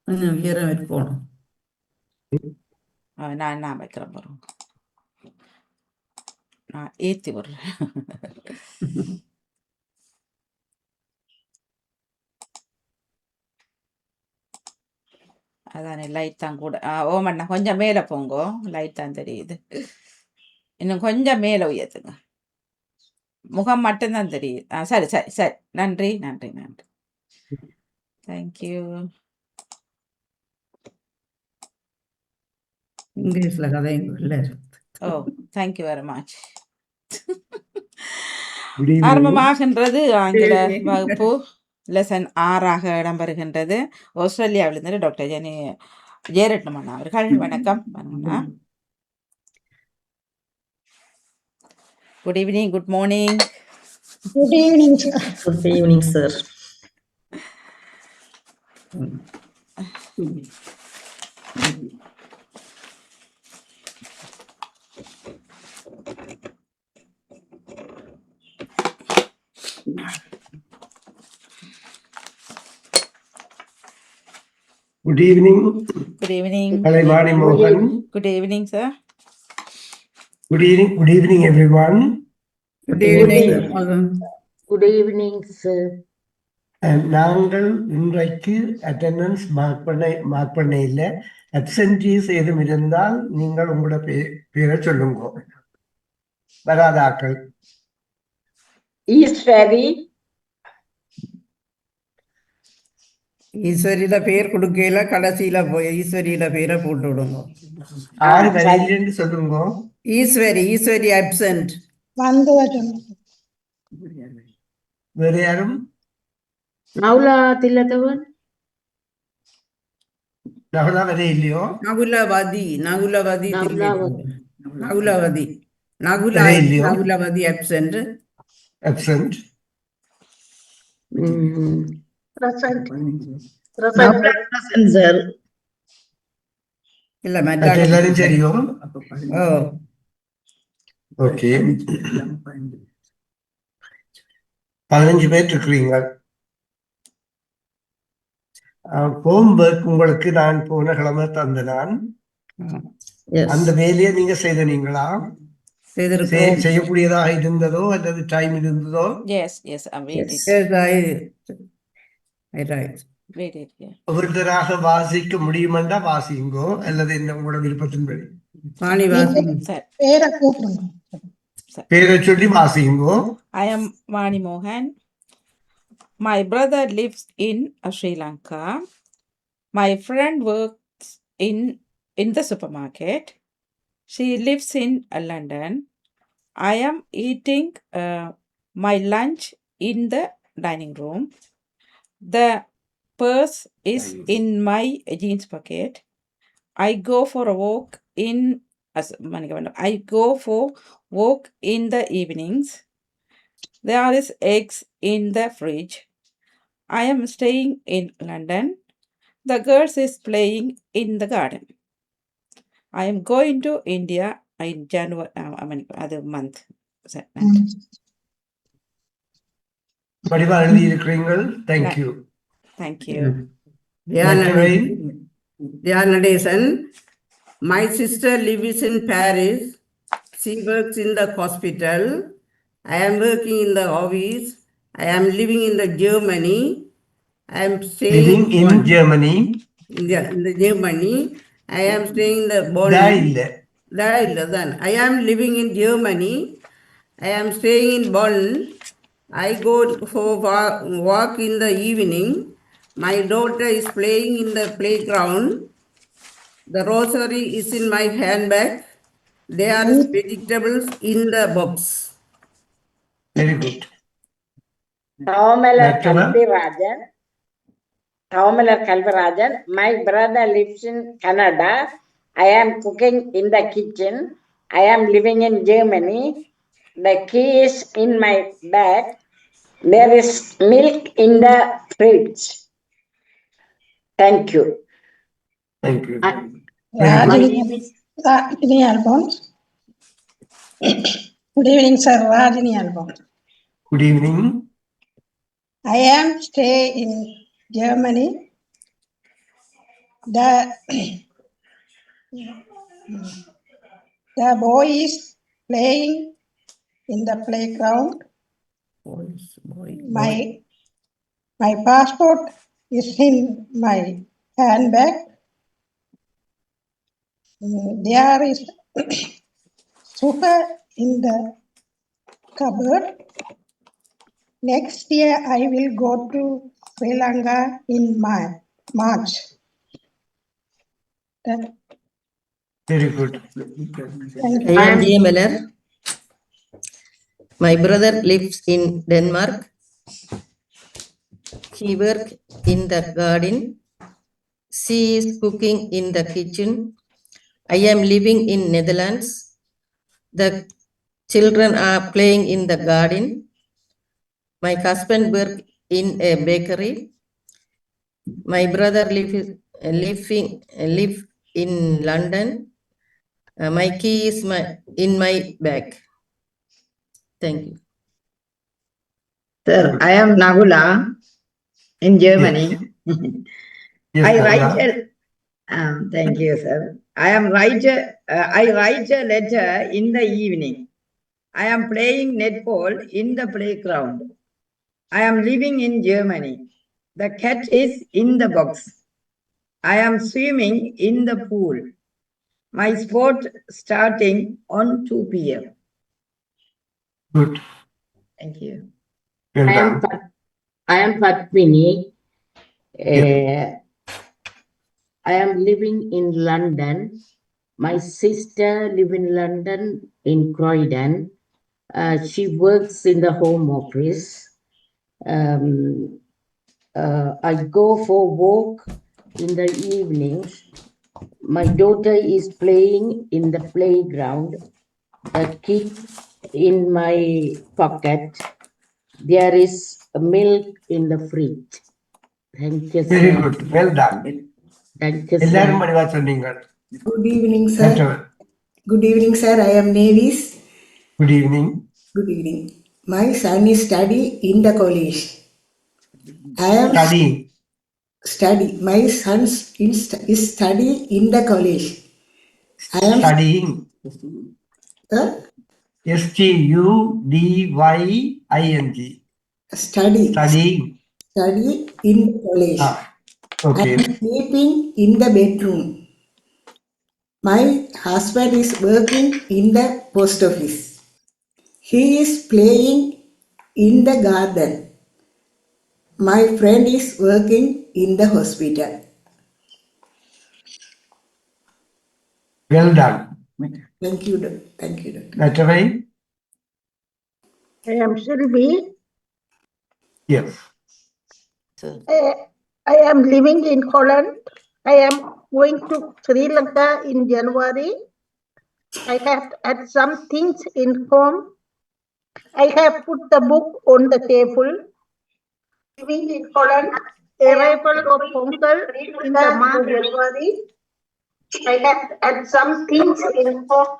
கொஞ்சம் உயரம் இருக்கணும். நான் வைக்கிறேன் பாருங்க. நான் ஏற்றி விடுறேன். அதானே லைட் தான் கூட. ஓமண்ணா கொஞ்சம் மேலே போங்கோ, லைட் தான் தெரியுது. இன்னும் கொஞ்சம் மேலே உயர்த்துங்க. முகம் மட்டும்தான் தெரியுது. சரி சரி சரி, நன்றி நன்றி நன்றி. தேங்க்யூ. இங்கிலீஷ்ல கதையும் இல்லை. ஓ, தேங்க்யூ வெரி மச். ஆரம்பமாகின்றது ஆங்கில வகுப்பு லெசன் 6ஆக இடம்பெறுகின்றது. ஆஸ்திரேலியாவிலிருந்து டாக்டர் ஜெயரட்னம் அவர்கள். வணக்கம். Good evening, good morning. Good evening, sir. Good evening, sir. Good evening. Good evening. Kalaivaani Mohan. Good evening, sir. Good evening, everyone. Good evening. Good evening, sir. நாங்கள் இன்றைக்கு attendance mark பண்ண இல்லை. அப்சென்டீஸ் ஏதும் இருந்தால் நீங்கள் உங்களோட பேரை சொல்லுங்க. வராதாக்கள். ஈஸ்வரியில பேர் கொடுக்கல, கடைசியில போய் ஈஸ்வரியில பேரை போட்டு விடுங்க. 6 வரையிலேன்னு சொல்லுங்க. ஈஸ்வரி அப்சென்ட். வேற யாரும்? நவுலா தில்லத்தவன். நகுலா வரை இல்லையோ? நகுலவதி அப்சென்ட். இல்ல மற்ற எல்லாரும் சரியோ? ஓகே, 15 பேர் இருக்கிறீங்க. ஹோம்வொர்க் உங்களுக்கு நான் போன கிழமை தந்தனான். அந்த வேலையை நீங்க செய்தீங்களா? செய்யக்கூடியதாக இருந்ததோ அல்லது டைம் இருந்ததோ? ஒருத்தராக வாசிக்க முடியுமென்றா வாசிங்கோ, அல்லது என்ன உங்களோட விருப்பத்தின்படி பேரை சொல்லி வாசிங்கோ. I am Vani Mohan. My brother lives in Sri Lanka. My friend works in the supermarket. She lives in London. I am eating my lunch in the dining room. The purse is in my jeans pocket. I go for a walk in the evenings. There is eggs in the fridge. I am staying in London. The girls is playing in the garden. I am going to India in January, other month. படிவா எழுதி இருக்கிறீர்கள். Thank you. Thank you. Dianadation. My sister lives in Paris. She works in the hospital. I am working in the office. I am living in the Germany. I am staying in Germany. In the Germany. I am staying in the Bonn. I am living in Germany. I am staying in Bonn. I go for walk in the evening. My daughter is playing in the playground. The rosary is in my handbag. There are vegetables in the box. Very good. Thavamala Kalvarajan. My brother lives in Canada. I am cooking in the kitchen. I am living in Germany. The key is in my bag. There is milk in the fridge. Thank you. Thank you. Rajini Alphonse. Good evening, sir. Rajini Alphonse. Good evening. I am stay in Germany. The the boy is playing in the playground. My passport is in my handbag. There is sugar in the cupboard. Next year I will go to Sri Lanka in March. Very good. Thank I you. am J. Miller. My brother lives in Denmark. He works in the garden. She is cooking in the kitchen. I am living in Netherlands. The children are playing in the garden. My husband works in a bakery. My brother live in London. My key is in my bag. Thank you. Sir, I am Nagula in Germany. Yes, I Nagula. write thank you, sir. I write a letter in the evening. I am playing netball in the playground. I am living in Germany. The cat is in the box. I am swimming in the pool. My sport starting on 2 p.m. Good. Thank you. Well I am done. I am Padmini. Yeah. I am living in London. My sister lives in London in Croydon. She works in the Home Office. I go for walk in the evenings. My daughter is playing in the playground. The kid in my pocket. There is milk in the fridge. Thank you, sir. Very good. Well done. Thank you, sir. எல்லாரும் மணிவா சொன்னீங்க. Good evening, sir. மற்றவர். Good evening, sir. I am Nevis. Good evening. Good evening. My son is study in the college. I am Studying. study. My son is study in the college. I am Studying. STUDYING. study Studying. study in the college. I Okay. am sleeping in the bedroom. My husband is working in the post office. He is playing in the garden. My friend is working in the hospital. Well done. Thank you, thank you, Doctor. மற்றவை. I am Sylvie. Yes. I am living in Holland. I am going to Sri Lanka in January. I have had some things in home. I have put the book on the table. Living in Holland. Arrival of uncle in the month January. I have had some things in home.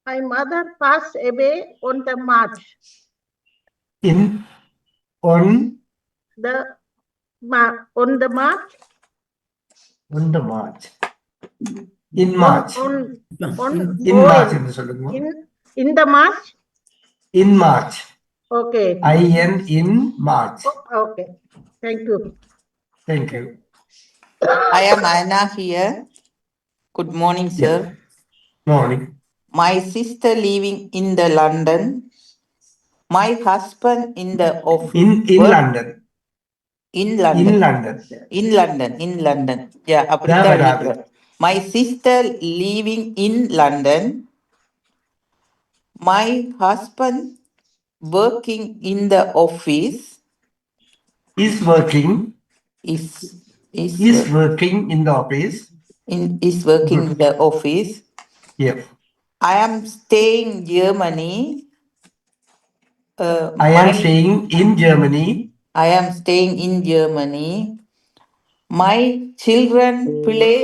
My mother passed away on the March. On the March. In March. In March என்று சொல்லுங்க. In the March. In March. Okay. in March. Okay. Thank you. Thank you. I am Anna here. Good morning, sir. Morning. My sister living in the London. My husband in the office. In London. In London. In London. In London. In London. Yeah, my sister living in London. My husband working in the office. Is working. Is working in the office. Is working in the office. Yes. I am staying in Germany. I am staying in Germany. I am staying in Germany. My children play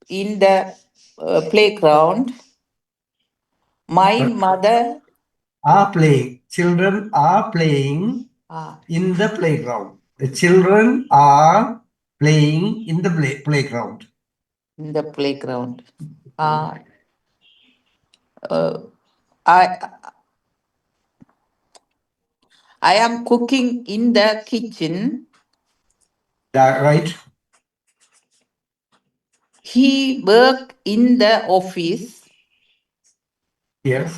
in the playground. My mother are playing. Children are playing in the playground. The children are playing in the playground. In the playground. I am cooking in the kitchen. Right. He work in the office. Yes.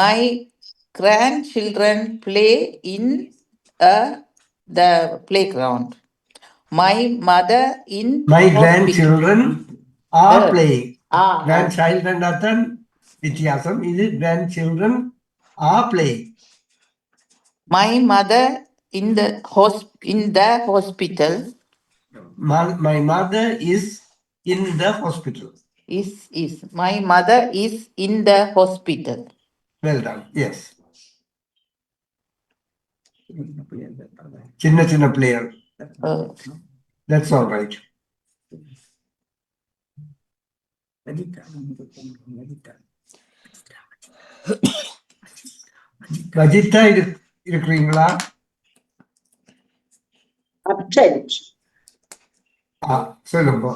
My grandchildren play in the playground. My mother in My hospital. grandchildren are playing. Ah, Grandchild and Athan Vityasam is grandchildren are playing. my mother in the hospital. My mother is in the hospital. Is my mother is in the hospital. Well done. Yes. Chinna player. That's all right. Vajitha இருக்கிறீங்களா? Absent. சொல்லுங்க.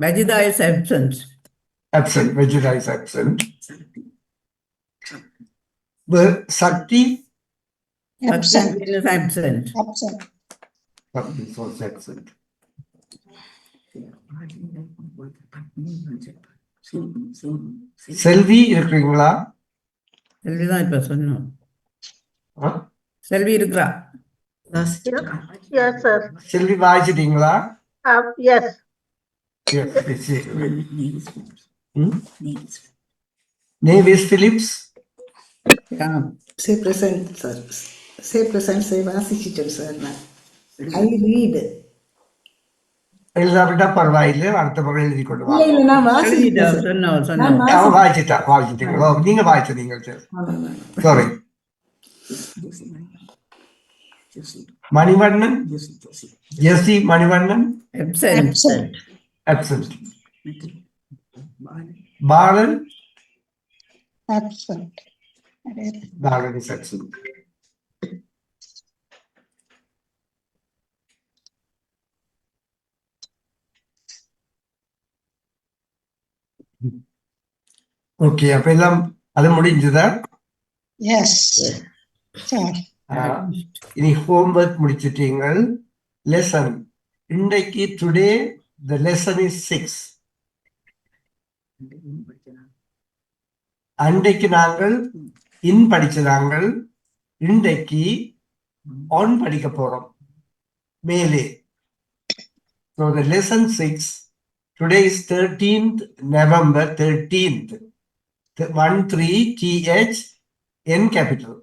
Vajida is absent. Absent. Vajitha is absent. Sakti? Absent. Sakti is absent. Absent. Sakti was absent. செல்வி இருக்கிறீங்களா? செல்வி தான் இப்ப சொன்னோம். செல்வி இருக்கிறா? Yes, sir. Selvi வாசிட்டீங்களா? Yes. Nevis Phillips? Say present, sir. Say present, say வாசிச்சிட்டேன் sir நான். I read. எழுதாவிட்டா பரவாயில்லை, அடுத்த முறை எழுதி கொண்டு இல்ல இல்ல நான் வாசிச்சிட்டேன் சார். சொன்னோம். அவன் வாசிட்டீங்களோ? நீங்க வாசிச்சீங்க. Sorry. Manivannan? Jesi Manivannan? Absent. Balan? Absent. Balan is absent. Okay, அப்ப எல்லாம் அது முடிஞ்சதா? Yes. Sir. இனி ஹோம்வொர்க் முடிச்சிட்டீங்கள். லெசன் இன்றைக்கு டுடே the lesson is 6. அன்றைக்கு நாங்கள் இன் படிச்சதாங்கள், இன்றைக்கு on படிக்க போறோம் மேலே. So the lesson 6, today is 13th November 13th, 13th N capital.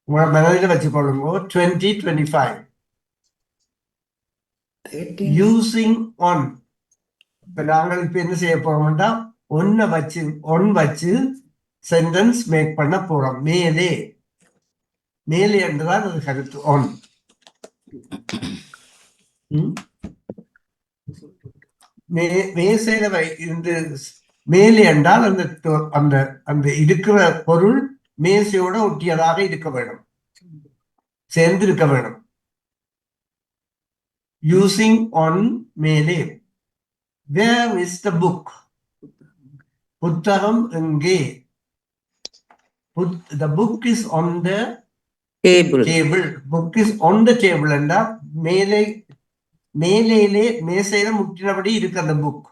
உங்களோட மனதில் வச்சுக்கொள்ளுங்க. 2025 யூசிங் ஒன். இப்ப நாங்கள் இப்ப என்ன செய்ய போறோம்னா ஒன் வச்சு சென்டென்ஸ் மேக் பண்ண போறோம். மேலே மேலே என்றுதான் அது கருத்து. ஒன் மேசையில இருந்து மேலே என்றால் அந்த அந்த இருக்கிற பொருள் மேசையோட ஒட்டியதாக இருக்க வேண்டும், சேர்ந்து இருக்க வேண்டும். யூசிங் ஒன் மேலே. Where is the book? புத்தகம் எங்கே? The book is on the table. Book is on the table என்றா மேலே மேசையில முட்டினபடி இருக்கு அந்த புக்,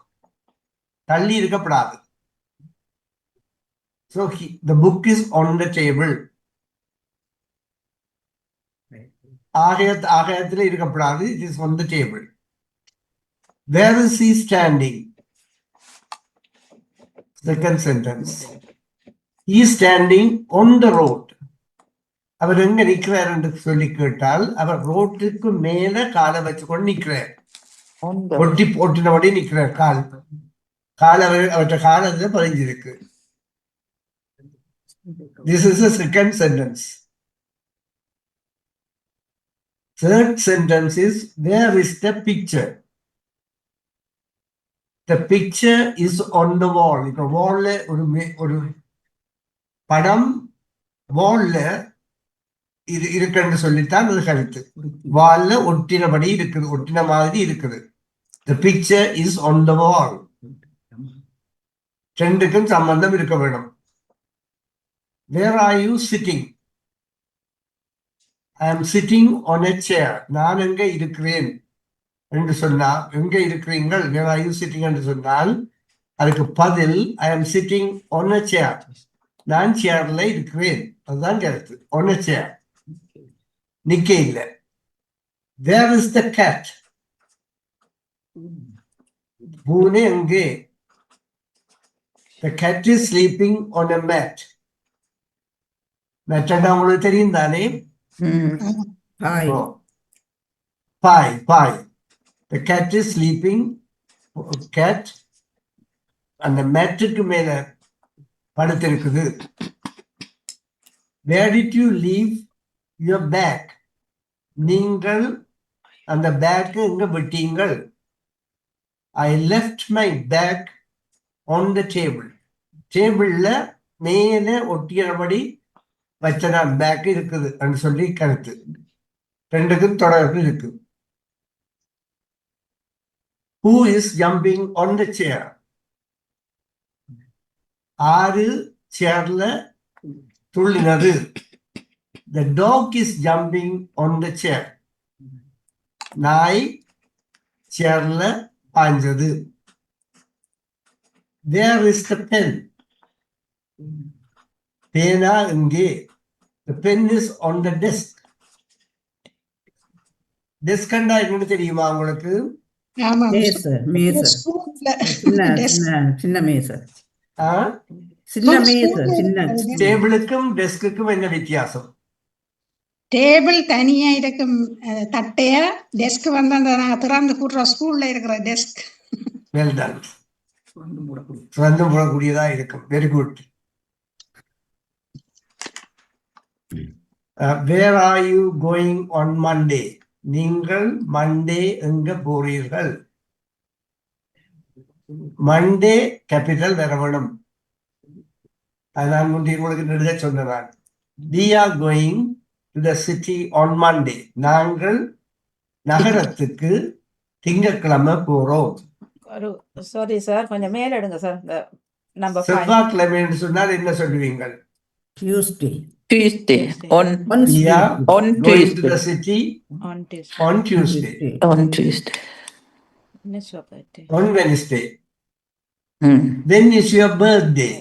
தள்ளி இருக்கப்படாது. So the book is on the table. ஆகாயத்தில் இருக்கப்படாது. It is on the table. Where is he standing? Second sentence. He is standing on the road. அவர் எங்க நிற்கிறார் என்று சொல்லி கேட்டால், அவர் ரோட்டுக்கு மேல காலை வச்சு கொண்டு நிற்கிறார். ஒட்டி போட்டினபடி நிற்கிறார். அவற்றை காலத்துல பதிஞ்சிருக்கு. This is the second sentence. Third sentence is, where is the picture? The picture is on the wall. இப்ப வால்ல ஒரு படம் வால்ல இது இருக்குன்னு சொல்லித்தான் அது கருத்து. வால்ல ஒட்டினபடி இருக்குது, ஒட்டின மாதிரி இருக்குது. The picture is on the wall. ரெண்டுக்கும் சம்பந்தம் இருக்க வேண்டும். Where are you sitting? I am sitting on a chair. நான் எங்க இருக்கிறேன் என்று சொன்னால், எங்க இருக்கிறீர்கள், where are you sitting என்று சொன்னால் அதுக்கு பதில் I am sitting on a chair. நான் சேர்ல இருக்கிறேன், அதுதான் கருத்து. On a chair, நிக்க இல்லை. Where is the cat? பூனை எங்கே? The cat is sleeping on a mat. மேட்டா உங்களுக்கு தெரியும் தானே? Hi. Pie. The cat is sleeping. Cat அந்த மேட்டுக்கு மேல படுத்திருக்குது. Where did you leave your bag? நீங்கள் அந்த பேக் எங்க விட்டீங்கள்? I left my bag on the table. டேபிள்ல மேல ஒட்டியபடி வச்ச நான் பேக் இருக்குது என்று சொல்லி கருத்து. ரெண்டுக்கும் தொடர்பு இருக்கு. Who is jumping on the chair? ஆறு சேர்ல துள்ளினது. The dog is jumping on the chair. நாய் சேர்ல பாய்ஞ்சது. Where is the pen? பேனா எங்கே? The pen is on the desk. Desk கண்டா என்னன்னு தெரியுமா உங்களுக்கு? ஆமா மேசை. ஸ்கூல்ல சின்ன மேசை. ஆ? சின்ன மேசை. சின்ன டேபிளுக்கும் டெஸ்க்குக்கும் என்ன வித்தியாசம்? டேபிள் தனியா இருக்கும் தட்டையா, டெஸ்க் வந்து அந்த நான் திறந்து கூட்டுற ஸ்கூல்ல இருக்கிற டெஸ்க். Well done. திறந்து போடக்கூடியதா இருக்கும். Very good. Where are you going on Monday? நீங்கள் மண்டே எங்க போறீர்கள்? மண்டே கேபிட்டல் வர வேணும். அது நான் முந்தைய உங்களுக்கு எழுத சொன்னேன். We are going to the city on Monday. நாங்கள் நகரத்துக்கு திங்கட்கிழமை போறோம். சாரி சார், கொஞ்சம் மேல எடுங்க சார். இந்த நம்பர் 5. செவ்வாய்க்கிழமை என்று சொன்னால் என்ன சொல்லுவீங்கள்? Tuesday. On We are on going to Tuesday. the city on Tuesday. on Tuesday. On Tuesday. Next birthday. On Wednesday. When is your birthday?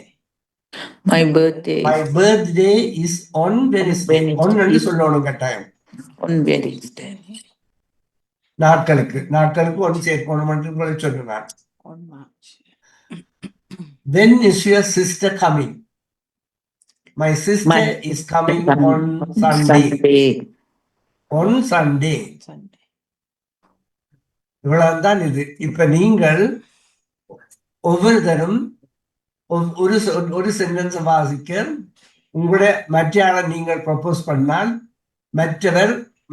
My birthday My birthday is on Wednesday. Wednesday. On என்று சொல்லணும் கட்டாயம். on Wednesday. நாட்களுக்கு ஒன்று சேர்க்கணும் என்று உங்களுக்கு சொன்னான். On March. When is your sister coming? My sister is coming on Sunday. On Sunday. இவ்வளவுதான் இது. இப்ப நீங்கள் ஒவ்வொருத்தரும் ஒரு சென்டென்ஸ் வாசிக்க உங்களுடைய மற்ற ஆளை நீங்கள் ப்ரப்போஸ் பண்ணால்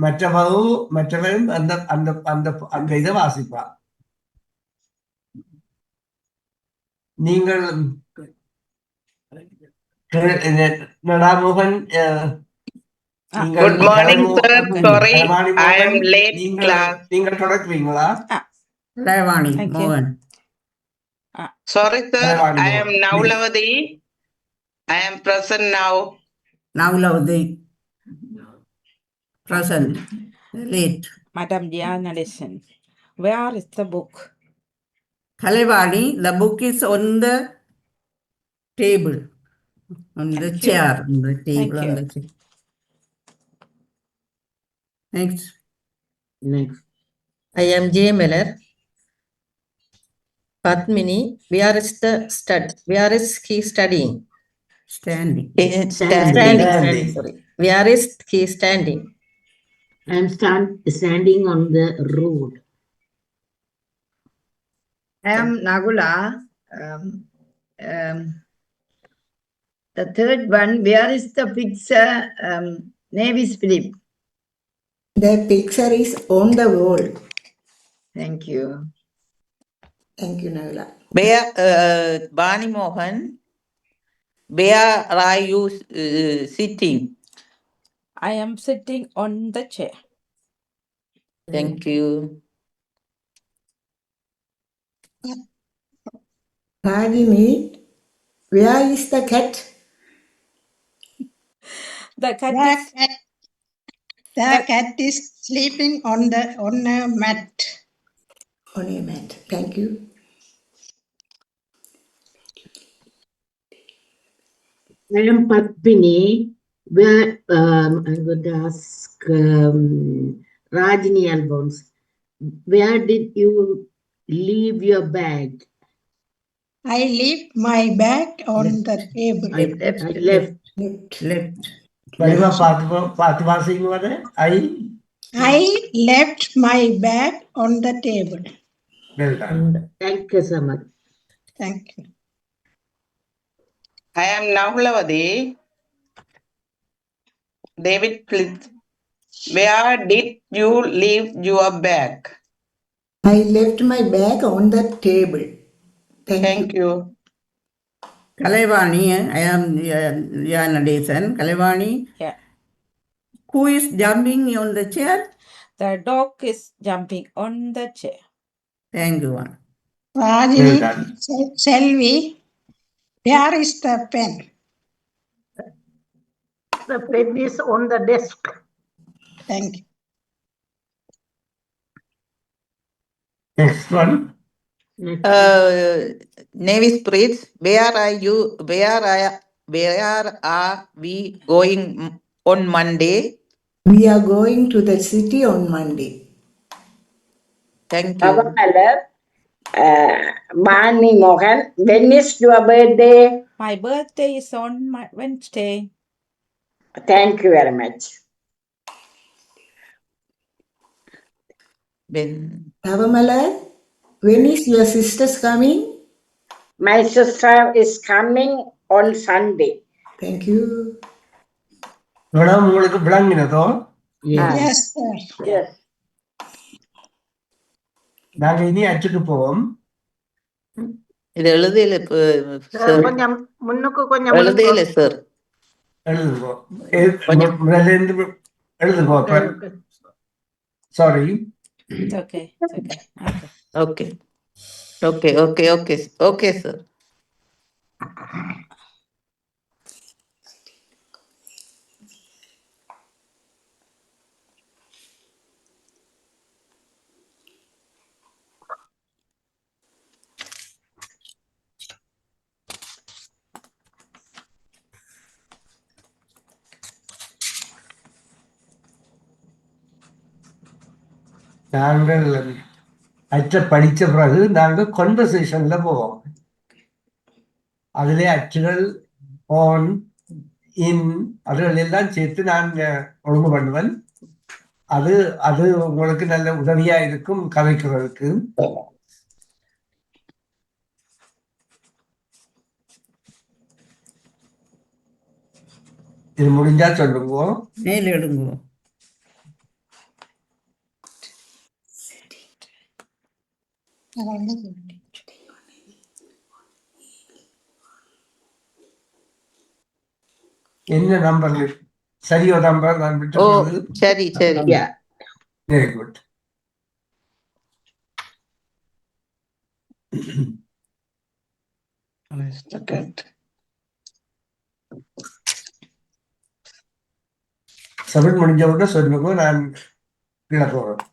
மற்றவரும் அந்த அந்த அந்த அந்த இதை வாசிப்பார். நீங்கள் Nadamohan Good morning, sir. Sorry, I am late class. நீங்கள் தொடக்குவீங்களா? Lavani Mohan. Sorry, sir. I am Naulavadi. I am present now. Naulavadi. Present. Late. Madam Diana, listen. Where is the book? Kalevani, the book is on the table. On the chair. On the table. Thank On you. the chair. Next. I am J. Miller. Padmini, where is he studying? Standing. Standing. Sorry. Where is he standing? I am standing on the road. I am Nagula. The third one, where is the picture? Navy's Philip. The picture is on the wall. Thank you. Thank you, Nagula. Bani Mohan, where are you sitting? I am sitting on the chair. Thank you. Ragini, where is the cat? The cat The is cat, the cat is sleeping on a mat. On a mat. Thank you. I am Padmini. Where I'm going to ask Rajini Alphonse. Where did you leave your bag? I leave my bag on the table. I left. Left. Padma Fatima Singh wale, I left my bag on the table. well done. Thank you so much. Thank you. I am Nahulavadi. David, please. Where did you leave your bag? I left my bag on the table. Thank you. you. Kalaivani, I am Yana Desan. Kalaivani, yeah. who is jumping on the chair? The dog is jumping on the chair. Thank you, Anna. Well Rajini, done. Selvi, where is the pen? The pen is on the desk. Thank you. Next one. Navy Spirits, where are you? Where are we going on Monday? We are going to the city on Monday. Thank Our you. mother, Bani Mohan, when is your birthday? My birthday is on Wednesday. Thank you very much. Ben. Tavamala, when is your sister's coming? My sister is coming on Sunday. Thank you. Madam, உங்களுக்கு விளங்கினதோ? Yes. Yes, sir. Yes. நாங்க இனி அச்சுக்கு போவோம். இது எழுதையில கொஞ்சம் முன்னுக்கு கொஞ்சம் எழுதையில sir எழுதுங்கோ. கொஞ்சம். முதல்ல இருந்து எழுதுங்கோ. Sorry. It's okay. It's okay. Okay. Okay, sir. நாங்கள் அச்ச படிச்ச பிறகு நாங்கள் கான்வர்சேஷன்ல போவோம். அதிலே அச்சுகள் ஆன் இன் அதுகள் எல்லாம் சேர்த்து நான் ஒழுங்கு பண்ணுவேன். அது அது உங்களுக்கு நல்ல உதவியா இருக்கும் கதைக்கிறதுக்கு. இது முடிஞ்சா சொல்லுங்க. மேல் எடுங்க. என்ன நம்பர் சரியோ நம்பர் நான் விட்டு சரி. Very good. சப்மிட் முடிஞ்ச உடனே சொல்லுங்க, நான் கீழே போறேன்.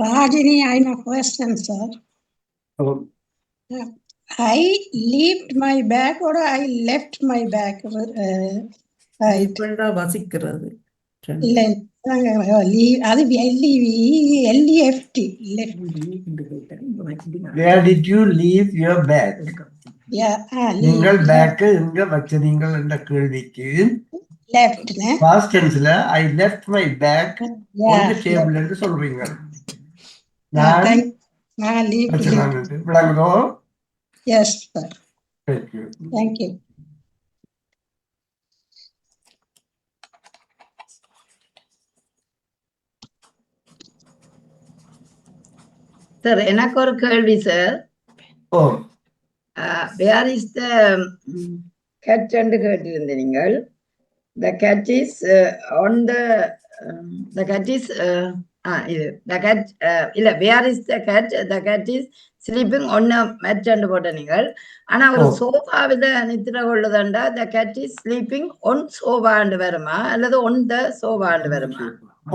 Rajini, I have a question, sir. Oh, I left my bag or I left my bag? Right. இப்பண்டா வசிக்கிறது இல்லை அது LEFT where did you leave your bag? நீங்கள் பேக் எங்க வச்சீங்கள் என்ற கேள்விக்கு left past tenseல I left my bag on the table என்று சொல்றீங்க. நான் விளங்குதோ? Yes, sir. Thank you. Thank you. Sir எனக்கு ஒரு கேள்வி sir. Oh. Where is the cat என்று கேட்டிருந்த நீங்கள். The cat is on the cat is இது the cat இல்ல where is the cat? The cat is sleeping on a mat என்று போட்ட நீங்கள். ஆனா ஒரு சோஃபாவில நித்திர கொள்ளுதண்டா the cat is sleeping on sofa என்று வருமா அல்லது on the sofa என்று வருமா?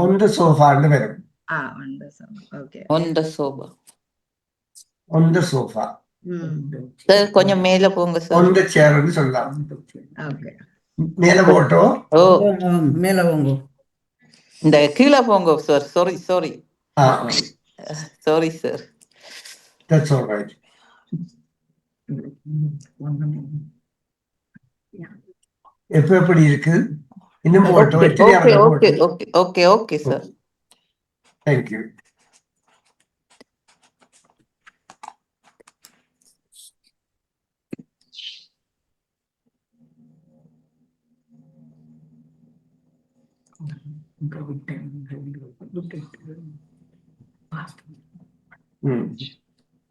On the sofa என்று வரும். On the sofa. Okay. On the sofa. On the sofa. Sir கொஞ்சம் மேல போங்க சார். On the chair னு சொல்லலாம். Okay. மேல போட்டோ? ஓ மேல போங்க. இந்த கீழே போங்க sir. Sorry. Sorry sir. That's all right. எப்படி இருக்கு? இன்னும் photo Okay sir. Thank you.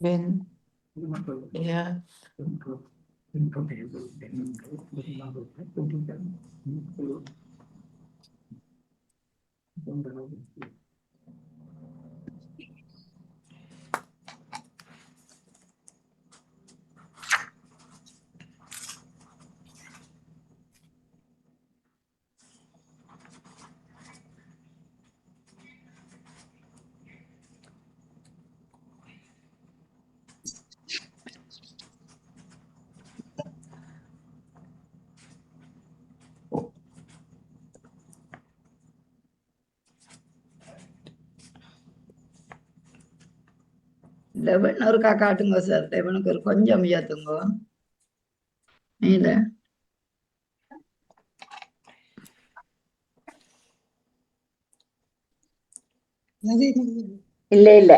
When yeah. Eleven ஒருக்கா காட்டுங்க சார். லெவனுக்கு ஒரு கொஞ்சம் உயர்த்துங்க மேல. இல்ல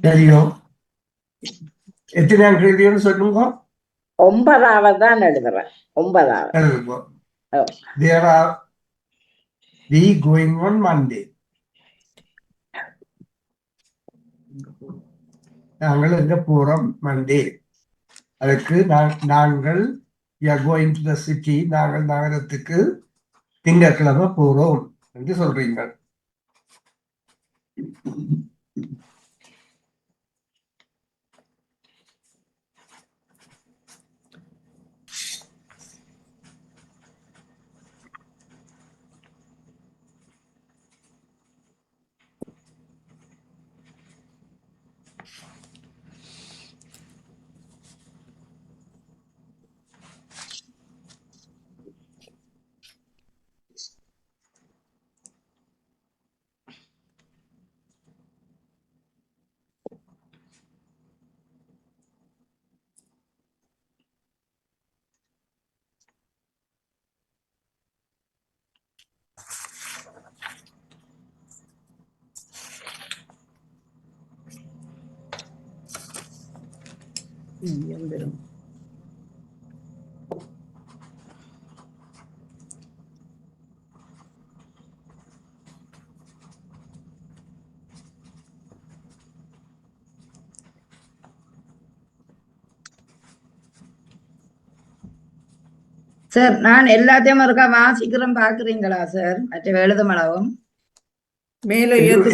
தெரியும். எத்தனை எழுதியோன்னு சொல்லுங்க. 9வது தான் எழுதுறேன். 9வது எழுதுங்க. There are we going on Monday. நாங்கள் எங்க போறோம் மண்டே. அதுக்கு நாங்கள் we are going to the city. நாங்கள் நகரத்துக்கு திங்கட்கிழமை போறோம் என்று சொல்றீங்க. சார் நான் எல்லாத்தையும் ஒருக்கா வாசிக்கிறேன் பாக்குறீங்களா சார்? மற்ற எழுதுமளவும் மேல 11வது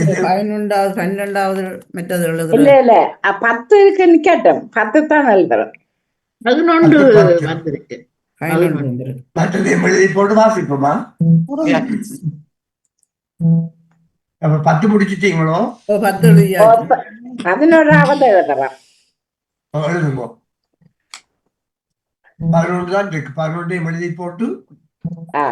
12வது மெத்தது எழுதுறேன். இல்ல 10 இருக்கு நிக்கட்டும். 10 தான் எழுதுறேன். 11 வந்திருக்கு. 11 எழுதி போட்டு வாசிப்போமா? அப்ப 10 முடிச்சிட்டீங்களோ? ஓ 10 எழுதியாச்சு. 11வது எழுதுறோம். எழுதுங்க. 11 தான் இருக்கு. 11 எழுதி போட்டு ஆ.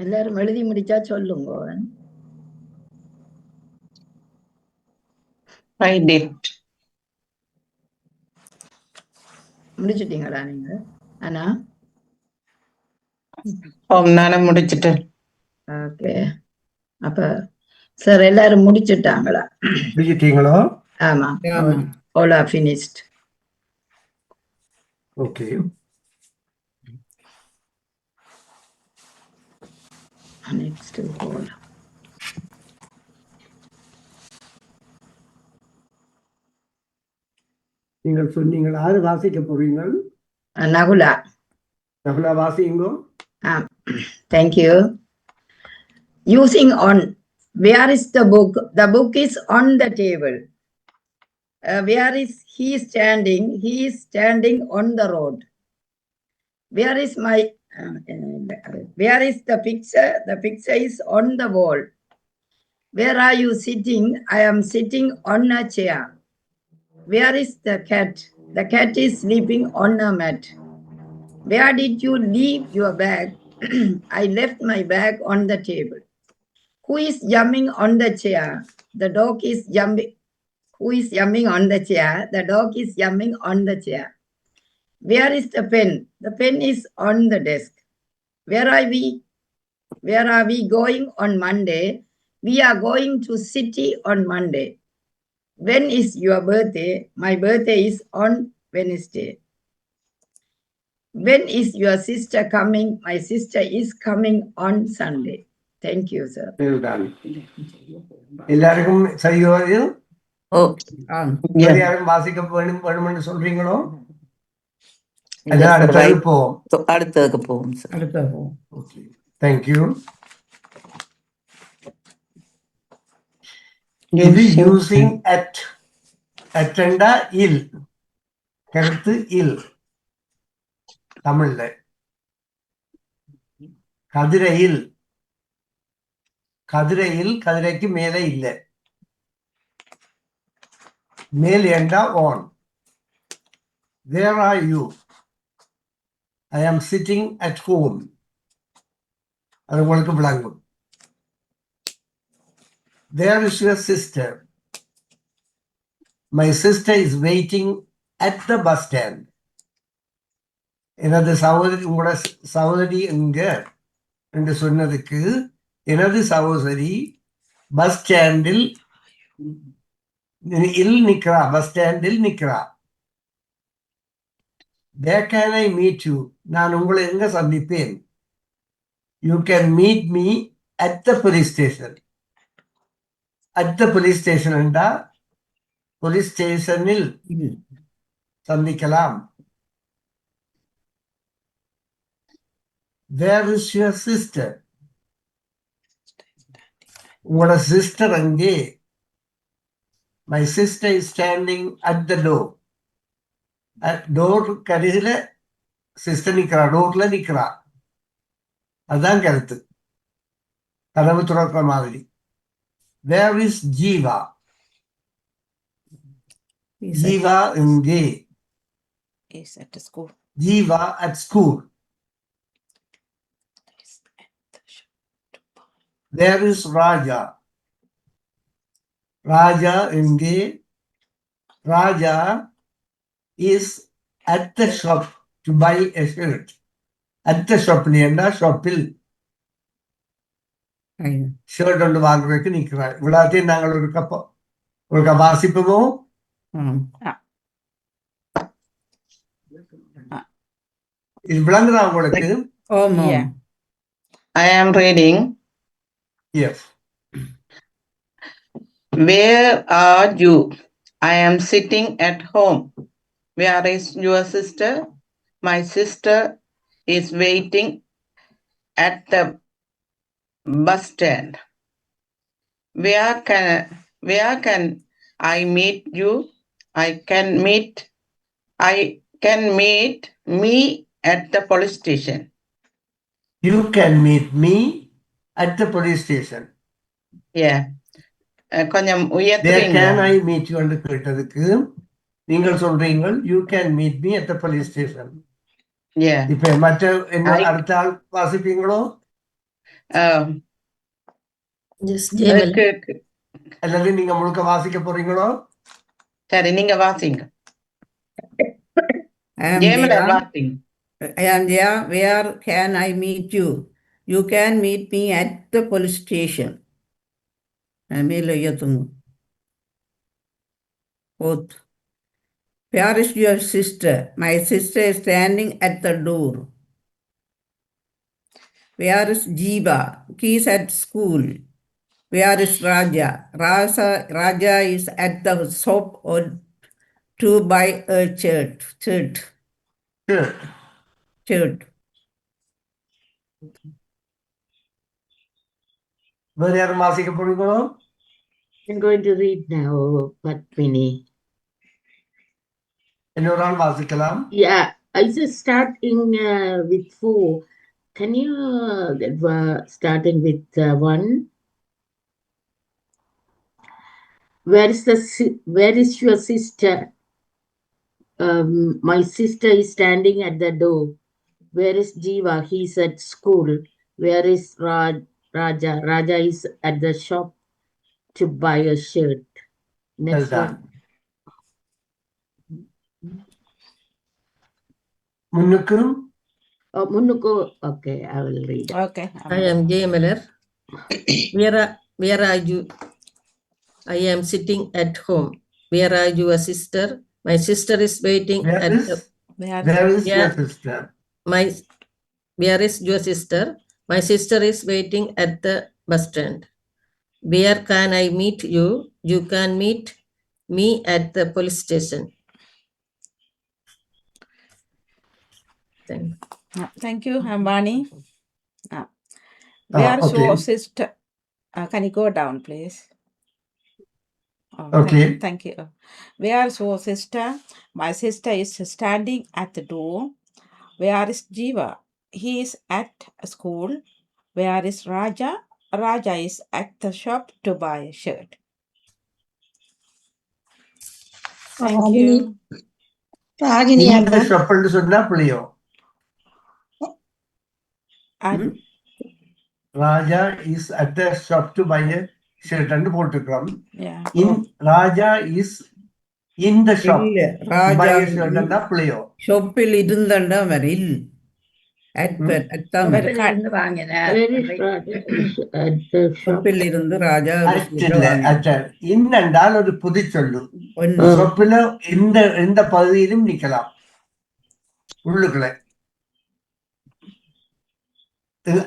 எல்லாரும் எழுதி முடிச்சா சொல்லுங்க. I did. முடிச்சிட்டீங்களா நீங்க? ஆனா நானும் முடிச்சிட்டேன். ஓகே. அப்ப சார் எல்லாரும் முடிச்சிட்டாங்களா? முடிச்சிட்டீங்களோ? ஆமா. ஆமா. All are finished. Okay. Next all. நீங்கள் சொன்னீங்கள் யாரு வாசிக்க போறீங்கள்? நகுலா. நகுலா வாசிங்கோ. Thank you. Using on. Where is the book? The book is on the table. Where is he standing? He is standing on the road. Where is my... where is the picture? The picture is on the wall. Where are you sitting? I am sitting on a chair. Where is the cat? The cat is sleeping on a mat. Where did you leave your bag? I left my bag on the table. Who is jumping on the chair? The dog is jumping. Who is jumping on the chair? The dog is jumping on the chair. Where is the pen? The pen is on the desk. Where are we? Where are we going on Monday? We are going to city on Monday. When is your birthday? My birthday is on Wednesday. When is your sister coming? My sister is coming on Sunday. Thank you, sir. எல்லாருக்கும் சரியோ? ஓ யாரும் வாசிக்க வேணும்னு சொல்றீங்களோ? அடுத்ததுக்கு போவோம் sir. Okay. Thank you. இது using at. அட்டண்டா இல். கருத்து இல். தமிழ்ல கதிரையில். கதிரையில் கதிரைக்கு மேலே இல்லை. மேல் என்றா on. Where are you? I am sitting at home. அது உங்களுக்கு விளங்கும். Where is your sister? My sister is waiting at the bus stand. எனது சகோதரி உங்களோட சகோதரி எங்க என்று சொன்னதுக்கு எனது சகோதரி பஸ் ஸ்டாண்டில் நிக்கிறா, பஸ் ஸ்டாண்டில் நிக்கிறா. Where can I meet you? நான் உங்களை எங்க சந்திப்பேன்? You can meet me at the police station. At the police station என்றா போலீஸ் ஸ்டேஷனில் சந்திக்கலாம். Where is your sister? உங்களோட சிஸ்டர் அங்கே. My sister is standing at the door. Door கருகில சிஸ்டர் நிக்கிறா, டோர்ல நிக்கிறா. அதான் கருத்து, கதவு துறக்கிற மாதிரி. Where is Jiva? Jiva எங்கே? Is at the school. Jiva at school. Where is Raja? Raja எங்கே? Raja is at the shop to buy a shirt. At the shop லேண்டா ஷாப்பில் ஷர்ட் ஒன்று வாங்குறதுக்கு நிற்கிறார். இவ்வளோத்தையும் நாங்கள் ஒரு வாசிப்போமோ? இது விளங்குதா உங்களுக்கு? Yeah. I am reading. Yes. Where are you? I am sitting at home. Where is your sister? My sister is waiting at the bus stand. Where can I meet you? I can meet me at the police station. You can meet me at the police station. Yeah. கொஞ்சம் Where உயர்த்துறீங்க. can I meet you என்று கேட்டதுக்கு நீங்கள் சொல்றீங்க you can meet me at the police station. Yeah. இப்ப மற்ற என்ன அடுத்த ஆள் வாசிப்பீங்களோ? அல்லது நீங்க முழுக்க வாசிக்க போறீங்களோ? சரி, நீங்க வாசிங்க. I am there. Where can I meet you? You can meet me at the police station. Both. Where is your sister? My sister is standing at the door. Where is Jiva? He is at school. Where is Raja? Raja is at the shop or to buy a shirt. வேறு யாரும் வாசிக்க போறீங்களோ? I'm going to read now, Padmini. இன்னொரு ஆள் வாசிக்கலாம். Yeah, I just starting with 4. Can you starting with 1? Where is your sister? My sister is standing at the door. Where is Jiva? He's at school. Where is Raja? Raja is at the shop to buy a shirt. Next Well one. Munnuku. Okay, I will read. Okay. I am J. Miller. Where are you? I am sitting at home. Where are your sister? My sister is waiting Where is your sister? Where is your sister? My sister is waiting at the bus stand. Where can I meet you? You can meet me at the police station. Thank you, Ambani. Where is your sister? Can you go down, please? Oh, Okay. Thank you. Where is your sister? My sister is standing at the door. Where is Jiva? He is at school. Where is Raja? Raja is at the shop to buy a shirt. Thank you. Ragini இந்த அண்ணா ஷாப்னு சொன்னா புள்ளியோ? Raja is at the shop to buy a shirt and போட்டுக்கிறோம். Yeah. Raja is in the shop. இல்ல ராஜா Buy a shirt and பிள்ளையோ. ஷொப்பில் இருந்தண்டா வரில் அத்தான் ஒரு க- இருந்து வாங்கினார். Where is Raja? Is at the shop. ஷொப்பில் இருந்து ராஜா ஒரு At சீட்டை இல்ல, வாங்கினான். at. In என்றால் ஒரு புது சொல்லு. ஒன்னு ஷொப்பில் எந்த பகுதியிலும் நிக்கலாம் உள்ளுக்குள்ள.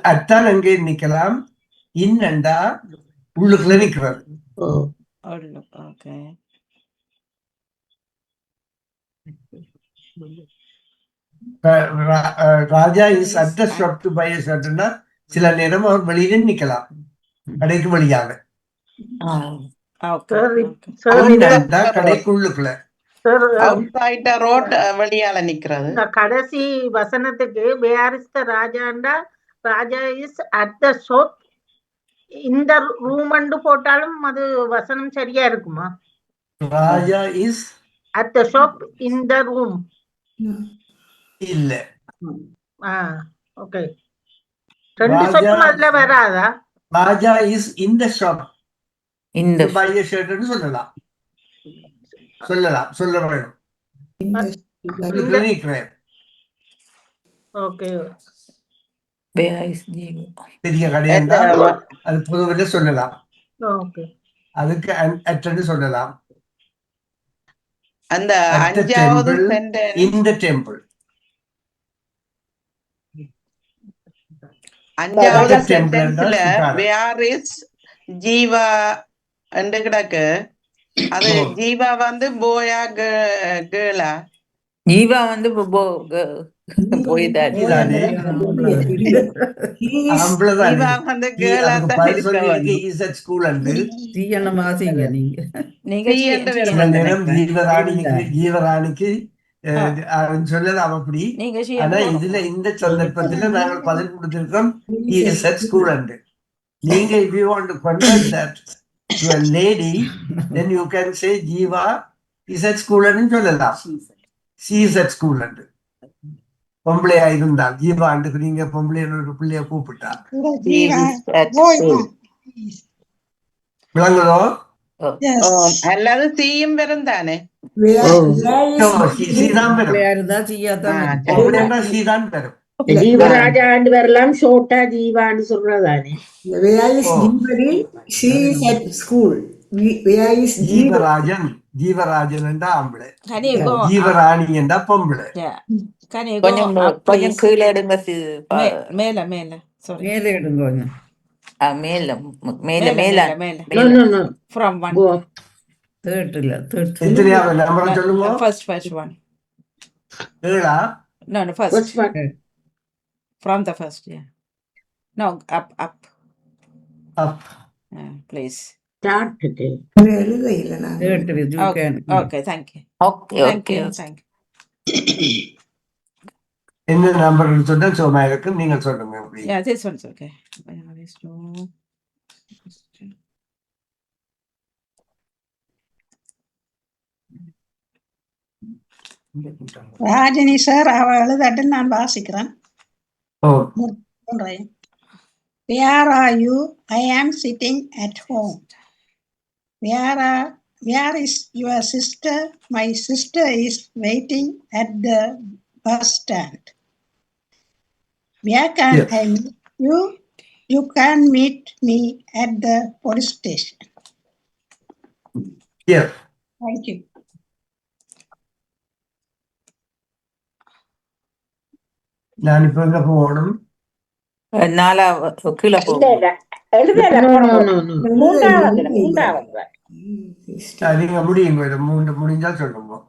அத்தான் அங்கே நிக்கலாம். இன்னண்டா உள்ளுக்குள்ள நிக்கிறது. Oh. Okay. Raja is at the shop to buy a shirt-னா சில நேரம் அவர் வெளியில நிக்கலாம் கடைக்கு வெளியாக. ஓகே. இன்னண்டா கடைக்குள்ளுக்குள்ள. outside the road வெளியால நிக்கிறது. இந்த கடைசி வசனத்துக்கு வேர் இஸ் த ராஜாண்டா Raja is at the shop இந்த ரூம் போட்டாலும் அது வசனம் சரியா இருக்குமா? Raja is at the shop in the room. இல்ல. ஓகே. ரெண்டு ராஜா- சொற்கள் அதுல வராதா? Raja is in the shop இந்த பை a shirt-னு சொல்லலாம். சொல்ல வேணும். உள்ளுக்குள்ள நிக்கிறேன். ஓகே. where is Jeeva? பெரிய கடையா அது பொதுவில சொல்லலாம். ஓகே. அதுக்கு அட்ன்னு சொல்லலாம். அந்த At the அஞ்சாவது temple, sentence in the temple. அஞ்சாவது At the temple சென்டென்ஸ்ல என்றால் வேர் இஸ் ஜீவா என்று கிடக்கு. அது ஓ. ஜீவா வந்து போயா கேளா? ஜீவா வந்து போய்தான். இதானே. ஆம்பளைதானே. ஜீவா வந்து கேளா அதுக்கு தான் பதில் இருக்க சொல்லி வேண்டும். is at school and. தீயன மாசிங்க நீங்க. நீங்க T என்று G- சில நேரம் ஜீவராணிக்கு சொல்லலாம் அப்படி. நீங்க ஆனா இதுல இந்த சந்தர்ப்பத்துல நாங்கள் பதில் கொடுத்திருக்கோம் is at school அண்டு. நீங்க if you want to convert that to a lady, then you can say Jeeva is at school ன்னு சொல்லலாம். She is at school ன்னு. பொம்பளையா இருந்தால் ஜீவா அண்டுக்கு நீங்க பொம்பளைன்னு ஒரு பிள்ளைய கூப்பிட்டா விளங்குதோ? அல்லது தீயும் வரும் தானே. சீதான் பெறும். பிள்ளையா இருந்தா செய்யாதான் இருக்கும். பொம்பளைன்னா சீதான் பெறும். ஜீவராஜாண்டு வரலாம், ஷோட்டா ஜீவான்னு சொல்றதானே. Where is Jeevali? She is at school. Where is Jeeva? ஜீவராஜன் என்றா ஆம்பளை. Can you go ஜீவராணி என்றா பொம்பளை. yeah. Can you go கொஞ்சம் up, கொஞ்சம் please? கீழே எடுங்க. மேல sorry. மேலே எடுங்க கொஞ்சம். மேல மேல மேல மேல No, no, no. from one. Go up. தேர்ட்ல எத்தனையாவது நம்பரை சொல்லுங்க. First one. ஏழா? No, First first. one. From the first, yeah. No, up. Up. Please. Start today. எழுத இல்லை நான். Third you Okay, can. okay, thank you. Okay Thank okay. you, thank you. என்ன number சொன்னா சும்மா இருக்கு நீங்க சொல்லுங்க. அப்படி Yeah, this one's okay. Where is no- Rajini sir அவ எழுதட்டு நான் வாசிக்கிறேன். ஓ சொல்றேன். Where are you? I am sitting at home. Where is your sister? My sister is waiting at the bus stand. Where can Yes. I meet you? You can meet me at the police station. yes. Thank you. நான் இப்ப எங்க போகணும்? கீழே போ. எழுதல No, no, no, no. மூன்றாவது நீங்க முடியுங்க. இது முடிஞ்சா சொல்லுங்க.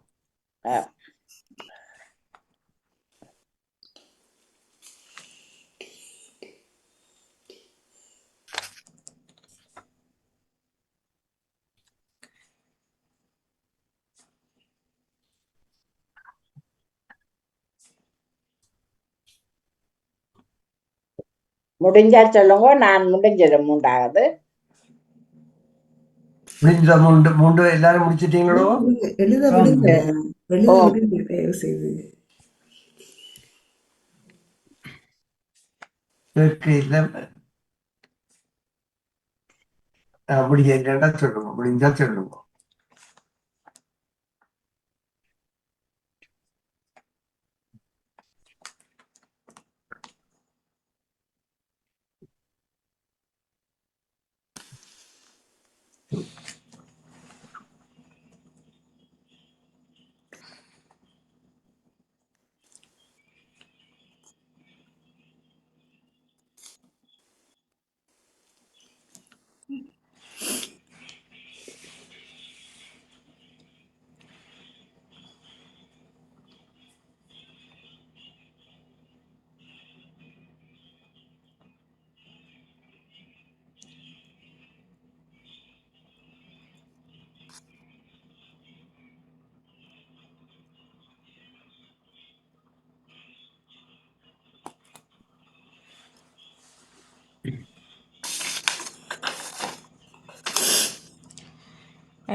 முடிஞ்சா சொல்லுங்க. நான் முடிஞ்சது மூன்றாவது. முடிஞ்ச மூன்று எல்லாரும் முடிச்சிட்டீங்களோ? எழுத விடுங்க. எழுத விடுங்க தயவு செய்து. இல்ல முடிய இல்லைன்னா சொல்லுங்க. முடிஞ்சா சொல்லுங்க.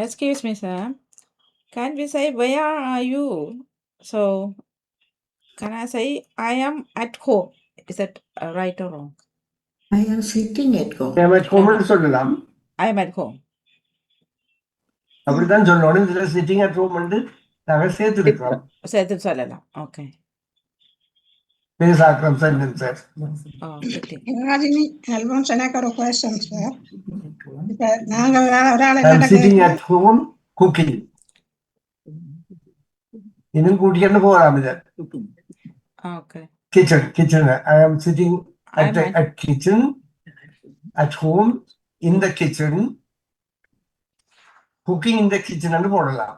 Excuse me, sir. Can we say, where are you? So, can I say, I am at home? Is that right or wrong? I am sitting at home. ஹோம்னு சொல்லலாம். I am at home. அப்படித்தான் சொல்லணும். இதுல sitting at home வந்து நாங்க சேர்த்துருக்கிறோம். சேர்த்து சொல்லலாம். Okay. பேசாக்கிறோம் sentences. Oh, sitting. Rajini Alphonse எனக்கு ஒரு கொஸ்டின் சார். இப்ப நாங்க ஒரு ஆள் I am sitting at home cooking. இன்னும் கூட்டிட்டு போகலாம் இதை. Okay. Kitchen. I am sitting at kitchen, at home, in the kitchen, cooking in the kitchen and போடலாம்.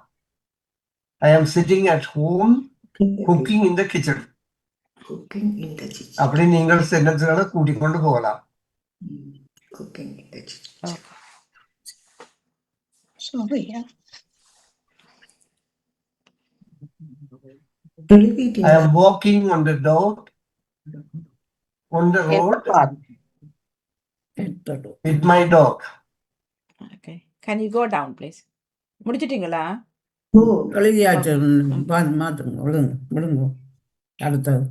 I am sitting at home, cooking in the kitchen. Cooking in the kitchen. அப்படி நீங்கள் சென்டென்ஸ்களை கூட்டிக் கொண்டு போகலாம். Cooking in the kitchen. Okay. Sorry. I am walking on the road with my dog. Okay. Can you go down, please? முடிச்சிட்டீங்களா? எழுதியாச்சு. மாத்துங்க, விடுங்க. அடுத்தது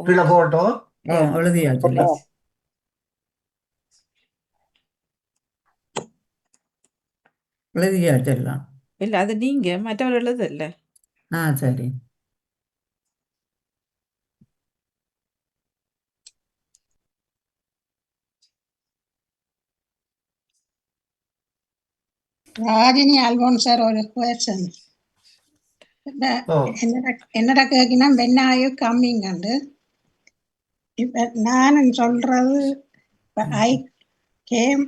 கீழே போட்டோ எழுதியாச்சு. Please. எழுதியாச்சு எல்லாம். இல்ல அது நீங்க மற்றவர் எழுது இல்ல. சரி. ராஜினி அல்போன்ஸ் சார் ஒரு கொஸ்டின். என்னடா கேக்கினா when are you coming and இப்ப நான் சொல்றது I came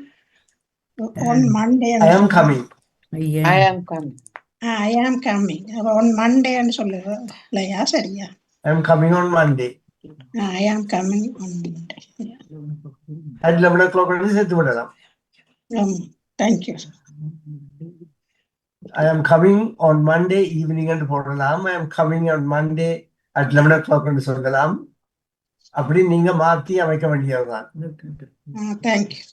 on Monday. I am coming. I am coming. I am coming on Monday ன்னு சொல்லுறது இல்லையா? சரியா? I am coming on Monday. I am coming on Monday. At 11 o'clock சேர்த்து விடலாம். Thank you. I am coming on Monday evening and போடலாம். I am coming on Monday at 11 o'clock என்று சொல்லலாம். அப்படி நீங்க மாத்தி அமைக்க வேண்டியதுதான். Thank you.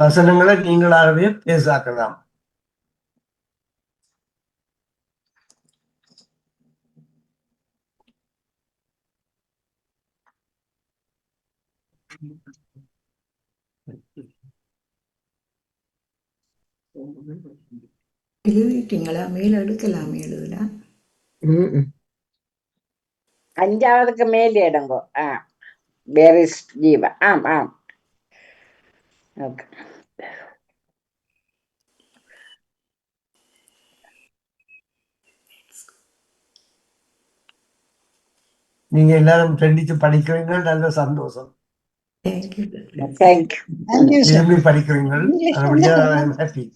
வசனங்களை நீங்களாகவே பேசாக்கலாம். எழுதிட்டீங்களா? மேல எடுக்கலாமே எழுதலாம். 5வதுக்கு மேலே இடங்கோ. Where is Jeeva? ஆம். Okay. நீங்க எல்லாரும் ரெண்டிச்சு படிக்கிறீங்க, நல்ல சந்தோஷம். Thank you. Thank you. விரும்பி படிக்கிறீங்க, அப்படியே I am happy.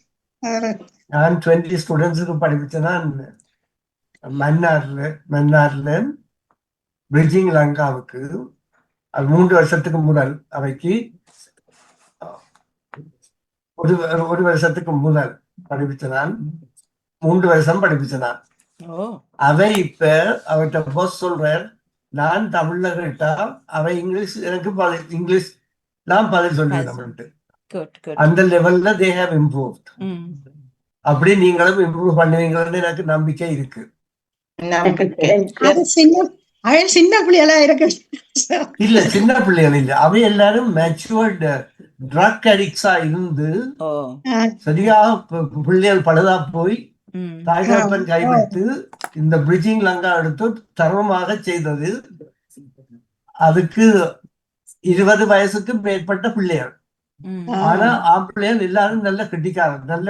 நான் 20 ஸ்டூடெண்ட்ஸுக்கு படிப்பிச்சேன்னா மன்னார்ல பிரிட்ஜிங் லங்காவுக்கு அது 3 வருஷத்துக்கு முதல் அவைக்கு ஒரு வருஷத்துக்கு முதல் படிப்பிச்சனான் 3 வருஷம் படிப்பிச்சனான். அவை இப்ப அவர்கிட்ட போஸ் சொல்றார், நான் தமிழ்ல கேட்டா அவை இங்கிலீஷ் எனக்கு இங்கிலீஷ் தான் பதில் சொல்லிட்டு அந்த லெவல்ல தே ஹேவ் இம்ப்ரூவ்ட். அப்படி நீங்களும் இம்ப்ரூவ் பண்ணுவீங்கன்னு எனக்கு நம்பிக்கை இருக்கு. சின்ன பிள்ளைகளா இருக்கு இல்ல, சின்ன பிள்ளைகள் இல்ல, அவை எல்லாரும் மெச்சூர்டு ட்ரக் அடிக்ட்ஸா இருந்து சரியாக பிள்ளைகள் பழுதா போய் தாய்காப்பன் கைவிட்டு இந்த பிரிட்ஜிங் லங்கா எடுத்து தர்மமாக செய்தது. அதுக்கு 20 வயசுக்கு மேற்பட்ட பிள்ளைகள். ஆனா ஆம்பிள்ளைகள் எல்லாரும் நல்ல கிட்டிக்காரர், நல்ல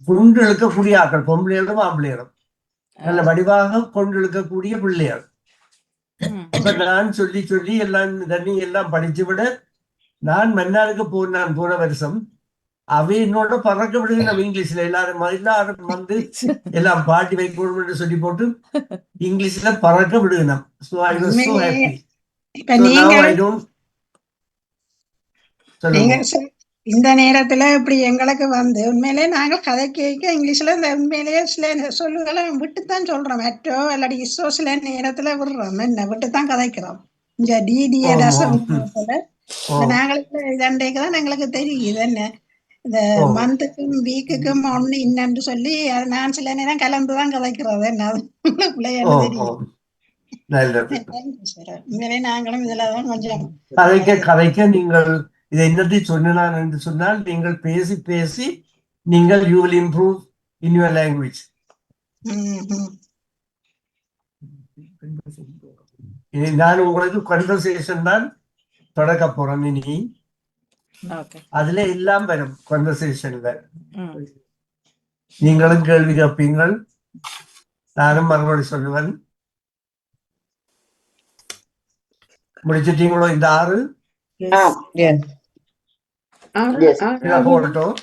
கொண்டு இழுக்கக்கூடிய ஆக்கள், பொம்பளைகளும் ஆம்பிள்ளைகளும் நல்ல வடிவாக கொண்டு இழுக்கக்கூடிய பிள்ளைகள். அப்ப நான் சொல்லி எல்லாம் தண்ணி எல்லாம் படிச்சு விட நான் மன்னாருக்கு போன வருஷம் அவை என்னோட பறக்க விடுங்க. நம்ம இங்கிலீஷ்ல எல்லாரும் வந்து எல்லாம் பாட்டி வைக்கணும் சொல்லி போட்டு இங்கிலீஷ்ல பறக்க விடுகணும். So I was so happy. So now I don't. இந்த நேரத்துல இப்படி எங்களுக்கு வந்து உண்மையிலேயே நாங்கள் கதை கேட்க இங்கிலீஷ்ல இந்த உண்மையிலேயே சில சொல்லுகளை விட்டுத்தான் சொல்றோம். மெட்ரோ இல்லாட்டி இஸ்ரோ சில நேரத்துல விடுறோம், என்ன விட்டுத்தான் கதைக்கிறோம். இந்த டிடிஏ ஓம் ரசம் ஓம் இந்த ஓம் நாங்களுக்கு இதண்டைக்கு தான் எங்களுக்கு தெரியுது என்ன இந்த ஓம் மந்த்துக்கும் வீக்குக்கும் ஒண்ணு இன்னன்னு சொல்லி அது நான் சில நேரம் கலந்துதான் கதைக்கிறது என்ன பிள்ளைன்னு ஓம் தெரியும். ஓம் நல்லது. உண்மையிலே நாங்களும் இதுலதான் கொஞ்சம் கதைக்க நீங்கள் இதை என்னத்தை சொன்னான் என்று சொன்னால் நீங்கள் பேசி பேசி நீங்கள் you will improve in your language. நான் உங்களுக்கு கன்வர்சேஷன் தான் தொடக்க போறேன். இனி ஓகே. அதுல எல்லாம் வரும் கன்வர்சேஷன்ல. ம். நீங்களும் கேள்வி கேட்பீங்கள், நானும் மறுபடி சொல்லுவேன். முடிச்சிட்டீங்களோ இந்த 6? Yes. இதை போடட்டும்.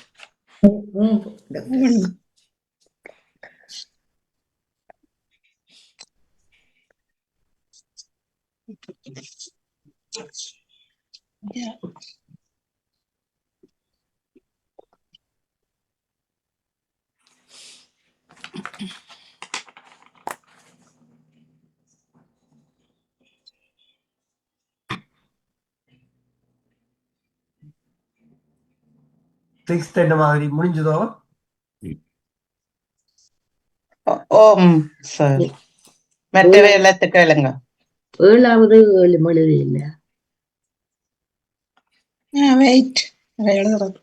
Yeah. சிக்ஸ்த் என்ன மாதிரி முடிஞ்சதோ? ஓம் சார். மற்றவை எல்லாத்துக்கும் கேளுங்க. 7வது 7 எழுதி இல்ல. வெயிட் எழுதுறது.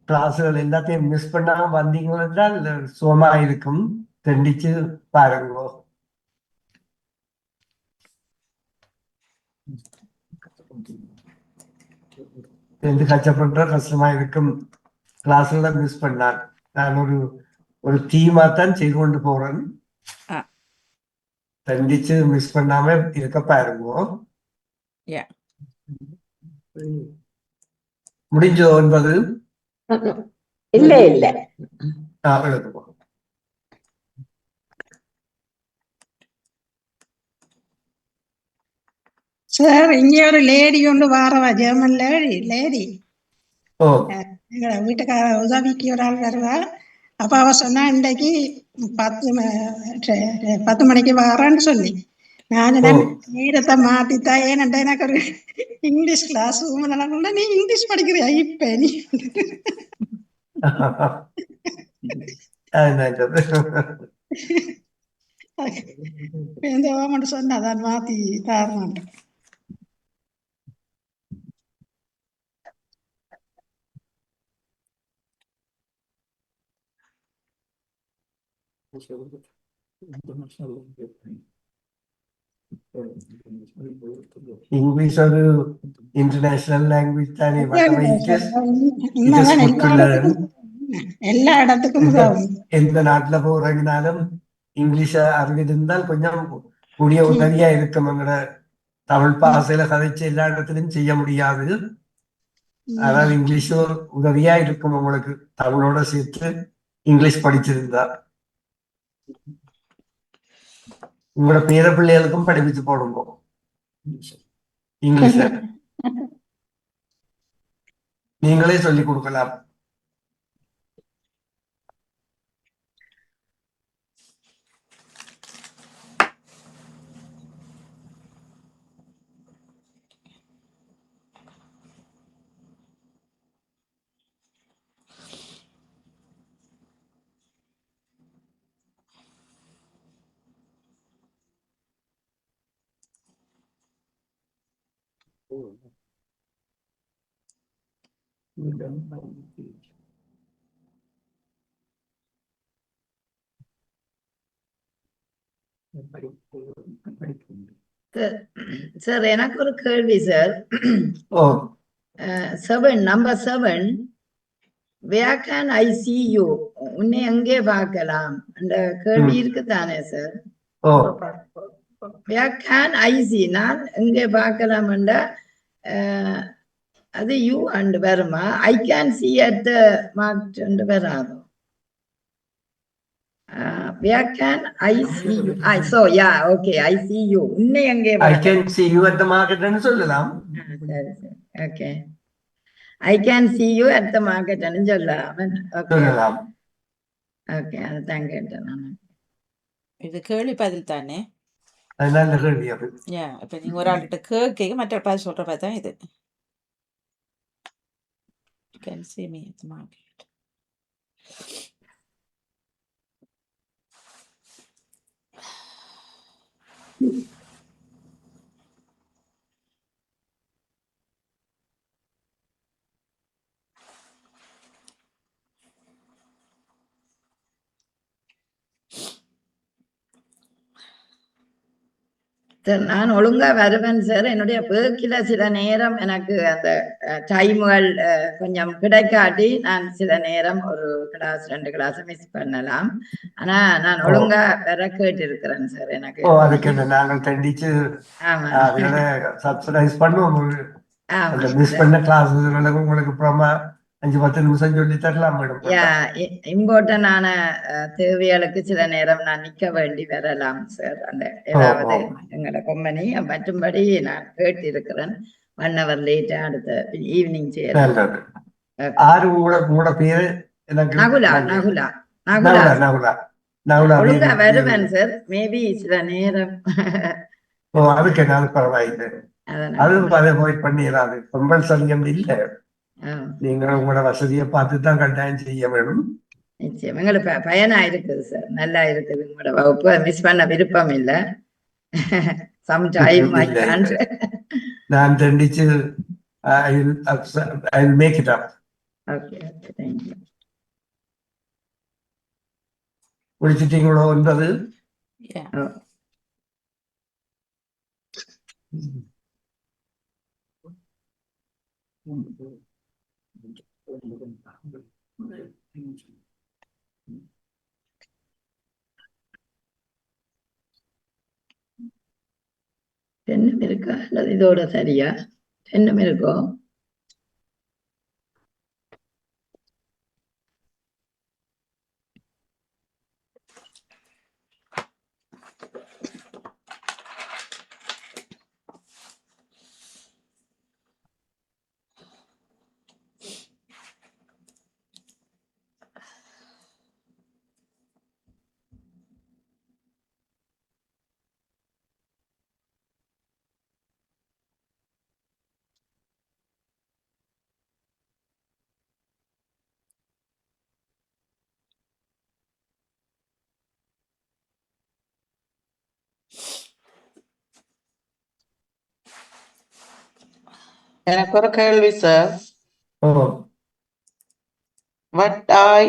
கிளாஸுகள் எல்லாத்தையும் மிஸ் பண்ணாம வந்தீங்க என்றால் சுகமா இருக்கும். தண்டிச்சு பாருங்க. எந்த கஷ்டப்படுற கஷ்டமா இருக்கும். கிளாஸ்ல மிஸ் பண்ணான். நான் ஒரு டீமா தான் செய்து கொண்டு போறேன். தண்டிச்சு மிஸ் பண்ணாம இருக்க பாருங்க. முடிஞ்சோ 9? இல்ல இல்ல. எழுதுவோம். சார் இங்க ஒரு லேடி ஒன்று வாரவா, ஜெர்மன் லேடி ஓ எங்க வீட்டுக்கார உதவிக்கு ஒரு ஆள் வருவா. அப்ப அவ சொன்னா இன்றைக்கு 10 மணிக்கு வாரான்னு சொல்லி நான் நேரத்தை மாத்தித்தா. ஏன்டா எனக்கு ஒரு இங்கிலீஷ் கிளாஸ் நீ இங்கிலீஷ் படிக்கிறியா இப்ப நீ மட்டும் சொன்னாதான் மாத்தி தாரணம். இங்கிலீஷ் ஒரு இன்டர்நேஷனல் லாங்குவேஜ் தானே. எல்லா இடத்துக்கும் எந்த நாட்டுல போறதுனாலும் இங்கிலீஷ அறிவிருந்தால் கொஞ்சம் கூடிய உதவியா இருக்கும். எங்கட தமிழ் பாசையில கதைச்சு எல்லா இடத்துலயும் செய்ய முடியாது. ஆனால் இங்கிலீஷ் ஒரு உதவியா இருக்கும் உங்களுக்கு, தமிழோட சேர்த்து இங்கிலீஷ் படிச்சிருந்தா. உங்களோட பேர பிள்ளைகளுக்கும் படிப்பிச்சு போடுங்க இங்கிலீஷ்ல. நீங்களே சொல்லிக் கொடுக்கலாம். சார் எனக்கு ஒரு கேள்வி sir. Oh 7 number 7 where can I see you? உன்னை எங்கே பார்க்கலாம் அந்த கேள்வி இருக்குதானே sir? Oh where can I see நான் எங்கே பார்க்கலாம் என்ற அது யூ அண்ட் வருமா? I can see at the marked and வராது. where can I see you? I saw, yeah, okay, I see you. உன்னை எங்கே I can see you at the market ன்னு சொல்லலாம். சரி சரி, okay. I can see you at the market ன்னு சொல்லலாம். Okay, சொல்லலாம். okay, அதுதான் கேட்டேன் நான். இது கேள்வி பதில் தானே. அது நல்ல கேள்வி அது. இப்போ நீங்க ஒரு ஆள்கிட்ட கேட்க மற்ற பதில் சொல்ற மாதிரி தான் இது. You can see me at the market. Sir நான் ஒழுங்கா வருவேன் சார். என்னுடைய பேக்கில சில நேரம் எனக்கு அந்த டைமுகள் கொஞ்சம் கிடைக்காட்டி நான் சில நேரம் ஒரு கிளாஸ் 2 கிளாஸ் மிஸ் பண்ணலாம். ஆனா நான் ஒழுங்கா வர கேட்டு இருக்கிறேன் சார். எனக்கு அதுக்கு நாங்கள் தண்டிச்சு ஆமா அதுகளை சப்சிடைஸ் பண்ணுவோம். ஆமா அந்த மிஸ் பண்ண கிளாஸ் உங்களுக்கு அப்புறமா 5-10 நிமிஷம் சொல்லி தரலாம் மேடம். இம்பார்ட்டன்டான தேவைகளுக்கு சில நேரம் நான் நிக்க வேண்டி வரலாம் சார். அந்த ஏதாவது எங்களோட கம்பெனி மற்றும்படி நான் கேட்டு இருக்கிறேன். 1 hour லேட்டா அடுத்த ஈவினிங் செய்யலாம். ஆறு உங்களோட பேரு எனக்கு நகுலா நகுலா நகுலா நகுலா நகுலா ஒழுங்கா வருவேன் சார். மேபி சில நேரம் அதுக்கு என்னால பரவாயில்லை. அது அதை அவாய்ட் பண்ணிடாது. கம்பல்சரியம் இல்லை. நீங்க உங்களோட வசதியை பார்த்து தான் கட்டாயம் செய்ய வேணும். நிச்சயம் எங்களுக்கு பயனா இருக்குது சார். நல்லா இருக்குது. உங்களோட வகுப்பு மிஸ் பண்ண விருப்பம் இல்லை. Sometime I can't. நான் தண்டிச்சு I will make it up. Okay, thank you. முடிச்சிட்டீங்களோ என்பது? தென்னம் இருக்கா அல்லது இதோட சரியா? தென்னம் இருக்கோ? எனக்கு ஒரு கேள்வி sir. What are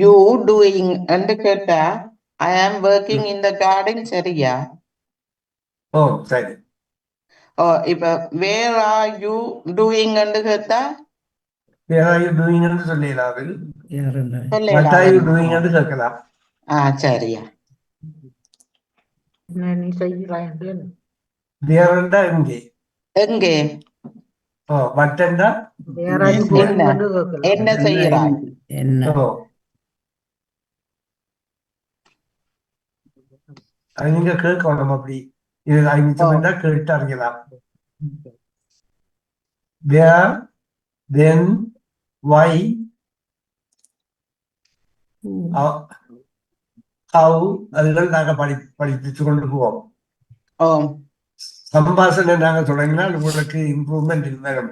you doing என்று கேட்டா I am working in the garden சரியா? சரி. இப்ப where are you doing என்று கேட்டா where are you doing என்று சொல்லலாம். what are you doing என்று கேட்கலாம். சரியா. நீ செய்யலாம் there என்றா எங்கே? எங்கே? what என்றா என்ன செய்யறாய்? அது நீங்க கேட்கணும். அப்படி இது 5 நிமிஷம் என்றா கேட்டு அறியலாம். where, then, why, how அதுகள் நாங்க படித்து கொண்டு போவோம். சம்பாஷணை நாங்க தொடங்கினால் உங்களுக்கு இம்ப்ரூவ்மெண்ட் வரும்.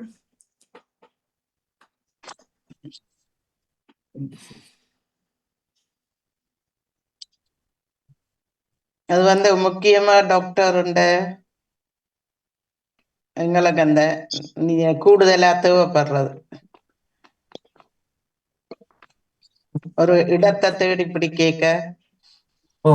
அது முக்கியமா டாக்டர் எங்களுக்கு அந்த கூடுதலா தேவைப்படுறது. ஒரு இடத்தை தேடி இப்படி கேட்க. ஓ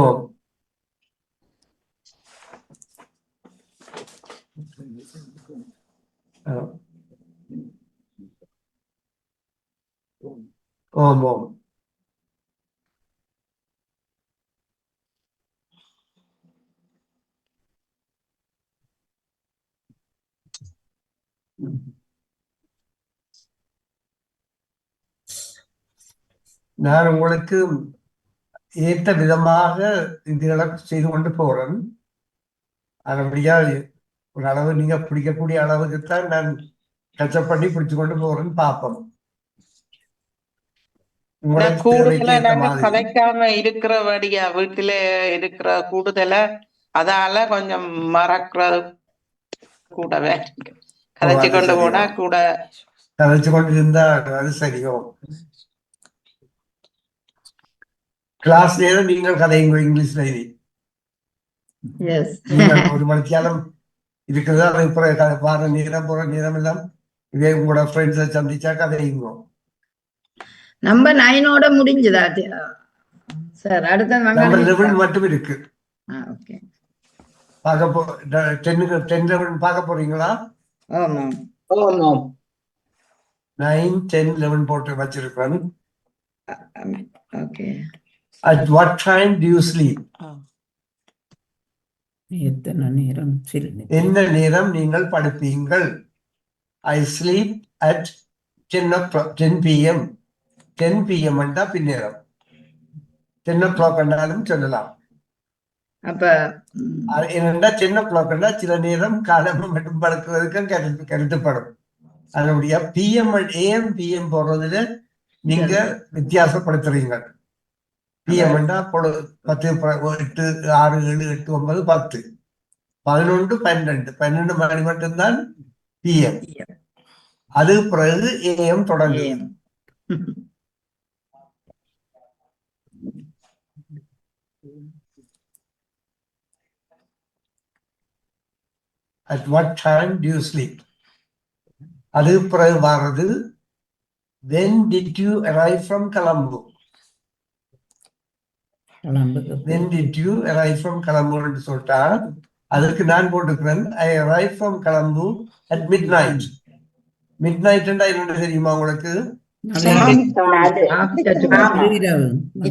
ஓம். நான் உங்களுக்கு ஏற்ற விதமாக இதுகளை செய்து கொண்டு போறேன். அதுபடியா ஒரு அளவு நீங்க பிடிக்கக்கூடிய அளவுக்கு தான் நான் கச்சப் பண்ணி பிடிச்சு கொண்டு போறேன்னு பார்ப்போம். கூடுதலா நாங்க கதைக்காம இருக்கிறபடியா வீட்டுல இருக்கிற கூடுதல அதால கொஞ்சம் மறக்கிறது கூடவே கதைச்சு கொண்டு போனா கூட கதைச்சு கொண்டு இருந்தா அது சரியோ. கிளாஸ் நேரம் நீங்கள் கதைங்க இங்கிலீஷ்ல இது ஒரு மணிக்காலம் இருக்குது. அது வார நேரம் போற நேரம் எல்லாம் இதே உங்களோட ஃப்ரெண்ட்ஸை சந்திச்சா கதைங்க. நம்பர் 9 முடிஞ்சதா சார்? அடுத்த நம்பர் 11 மட்டும் இருக்கு. ஓகே, பார்க்க 10 பார்க்க போறீங்களா? ஆமா. 9, 10, 11 போட்டு வச்சிருக்கேன். Okay. At what time do you sleep? எந்த நேரம் நீங்கள் படுப்பீங்கள்? I sleep at 10 p.m. 10 p.m. என்றா பின்னேரம். 10 o'clock என்றாலும் சொல்லலாம். அப்ப என்னென்னா 10 o'clock என்றா சில நேரம் காலம் மட்டும் படுக்குவதற்கும் கருத்துப்படும். அதனுடைய PM AM PM போடுறதுல நீங்க வித்தியாசப்படுத்துறீங்க. PM என்றா 10, 8, 6, 7, 8, 9, 10, 11, 12, 12 மணி மட்டும்தான் PM. அது பிறகு AM தொடங்கும். At what time do you sleep? அது பிறகு வர்றது when did you arrive from Colombo? When did you arrive from Colombo என்று சொல்லிட்டா அதற்கு நான் போட்டுக்கிறேன் I arrived from Colombo at midnight. Midnight என்றா என்ன தெரியுமா உங்களுக்கு?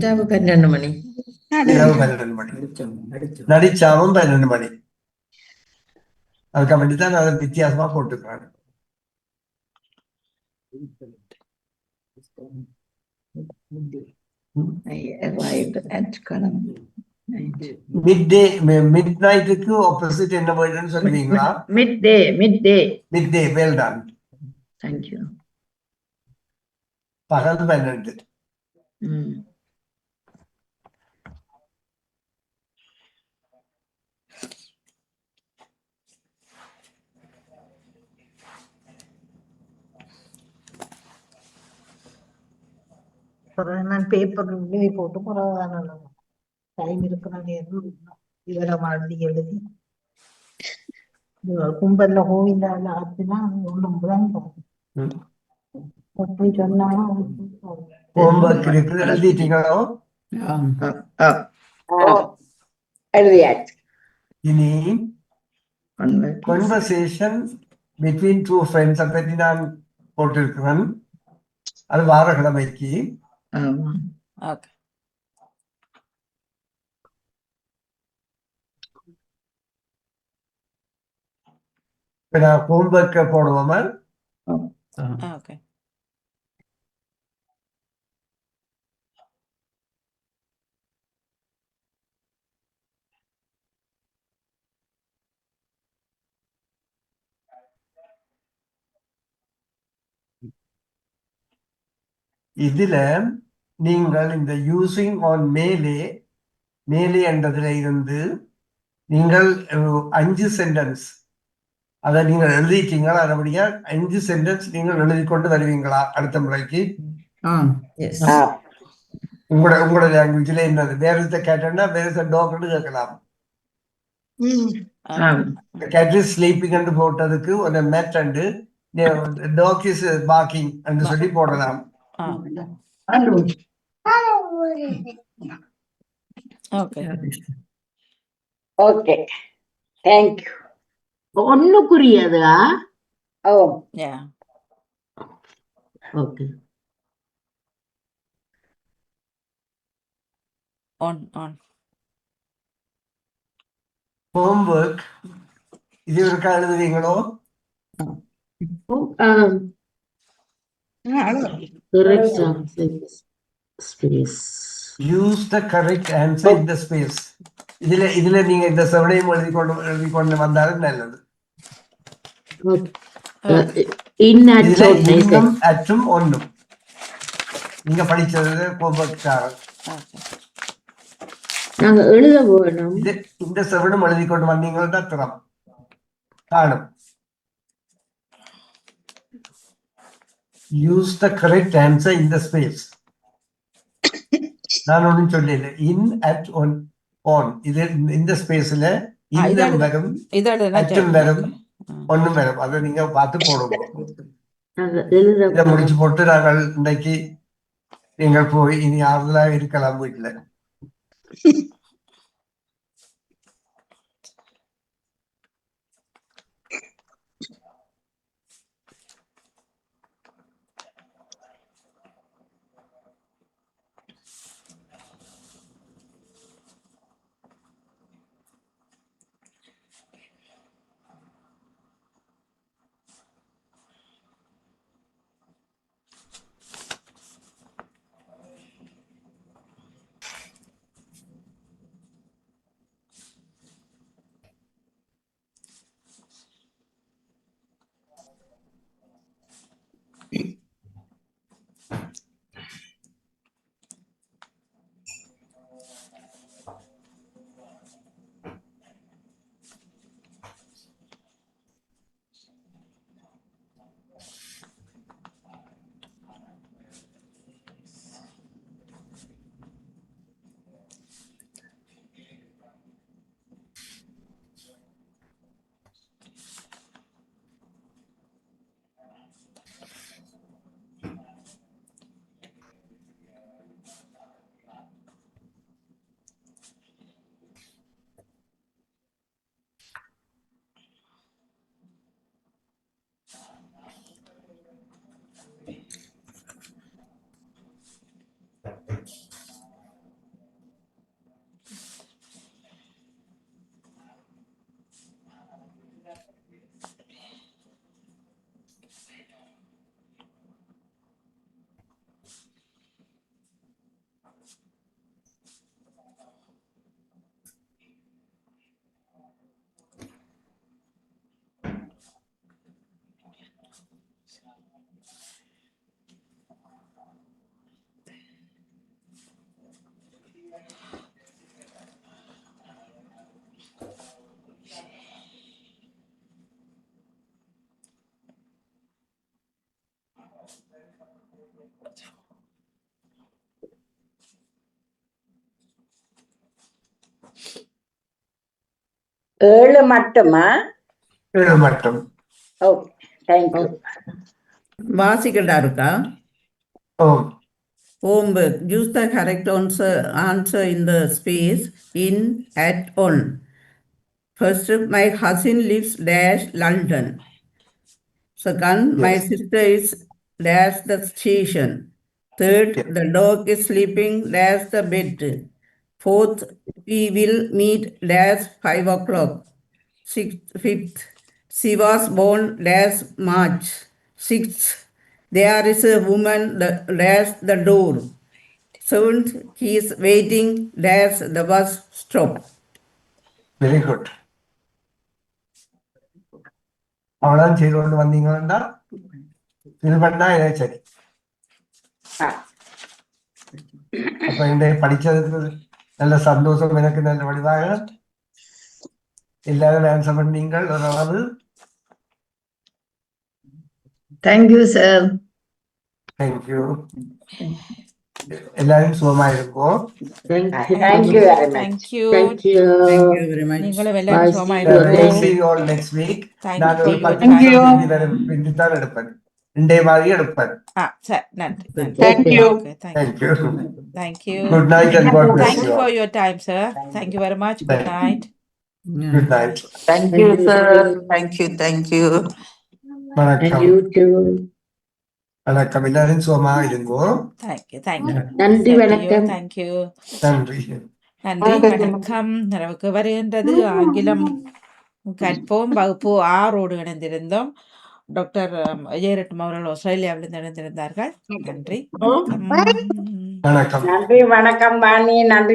இரவு 12 மணி. இரவு 12 மணி. நடிச்சாவும் 12 மணி. அதுக்கு வேண்டிதான் அதை வித்தியாசமா போட்டுக்கிறாங்க. மிட்நைட்டுக்கு ஆப்போசிட் என்ன வேர்டுன்னு சொல்லுவீங்களா? Midday. Well done. Thank you. பகல் 12. நான் பேப்பர் போட்டு போறதான டைம் இருக்கிற நேரம் இவரை வாழ்ந்து எழுதி கும்பல்ல கோவில்ல ஆச்சுன்னா ஒன்றும் சொன்னா எழுதிட்டீங்களோ? இனி conversation between two friends பற்றி நான் போட்டிருக்கிறேன். அது வாரக்கிழமைக்கு. நான் ஹோம்வொர்க்க போடுவோமா? ஓகே. இதுல நீங்கள் இந்த யூசிங் ஆன் மேலே என்றதுல இருந்து நீங்கள் 5 சென்டென்ஸ் அதை நீங்கள் எழுதிட்டீங்களா? அதுபடியா 5 சென்டென்ஸ் நீங்கள் எழுதி கொண்டு வருவீங்களா அடுத்த முறைக்கு? உங்களோட லாங்குவேஜ்ல என்னது? வேற கேட்டேன்னா வேற டாக்டர் கேட்கலாம். The cat is sleeping and போட்டதுக்கு ஒரு mat and dog is barking and சொல்லி போடலாம். Okay. Okay. Thank you. ஒண்ணுக்குரியதா? Oh, Yeah. Okay. On. Homework இது இருக்கா எழுதுவீங்களோ? Correct answer space. Use the correct answer in the space. இதுல நீங்க இந்த செவனையும் எழுதி கொண்டு வந்தாலும் நல்லது. In இதுல at இன்னும் அற்றும் ஒன்றும் நீங்க படிச்சது homework. நாங்க எழுத வேணும். இந்த செவனும் எழுதி கொண்டு வந்தீங்கன்னா திறம் காணும். Use the correct answer in the space. நான் ஒன்றும் சொல்லல. இன் அட் ஒன் ஆன் இது இந்த ஸ்பேஸ்ல இன்னும் வரும் அற்றும் வரும் ஒன்றும் வரும். அதை நீங்க பார்த்து போடுவோம். இதை முடிச்சு போட்டு நாங்கள் இன்னைக்கு நீங்கள் போய் இனி ஆறுதலா இருக்கலாம் வீட்டுல. ஏழு மட்டுமா? ஏழு மட்டும். Okay, thank you. வாசிக்கட்டா இருக்கா? Homework. Use the correct answer in the space in, at, on. First, my cousin lives dash London. Second, my sister is dash the station. Third, the dog is sleeping dash the bed. Fourth, we will meet dash 5 o'clock. Fifth, she was born dash March. Sixth, there is a woman dash the door. Seventh, he is waiting dash the bus stop. Very good. அவ்வளோதான் செய்து கொண்டு வந்தீங்கன்னா இது பண்ணா சரி. அப்ப இந்த படிச்சதுக்கு நல்ல சந்தோஷம். எனக்கு நல்ல வடிவாக எல்லாரும் ஆன்சர் பண்ணீங்கள். அதாவது தேங்க்யூ சார். தேங்க்யூ. எல்லாரும் சுகமா இருக்கும். Thank you very much. Thank you. Thank you. Thank you very much. நீங்களும் எல்லாரும் Bye. சுகமா See you We'll இருக்கணும். see you all next week. Thank நான் you ஒரு for your 10 time. நிமிஷம் தான் எடுப்பேன். இண்டே மாதிரி எடுப்பேன். சரி, நன்றி. Thank you. Okay, thank Thank you. Thank you. Good night and God bless Thank you you for all. your time, sir. Thank you very much. Good night. Good night. Thank you, sir. Thank you, thank you. And வணக்கம். you too. வணக்கம். எல்லாரும் சுகமா இருங்கோ. Thank you. Thank you. நன்றி Same to you. வணக்கம். Thank you. நன்றி. நன்றி வணக்கம். நிறைவுக்கு வருகின்றது ஆங்கிலம் கற்போம் வகுப்பு 6 இணைந்திருந்தோம். டாக்டர் விஜயரட்னம் அவர்கள் ஆஸ்திரேலியாவிலிருந்து இணைந்திருந்தார்கள். நன்றி வணக்கம். வணக்கம். நன்றி வணக்கம் வாணி. நன்றி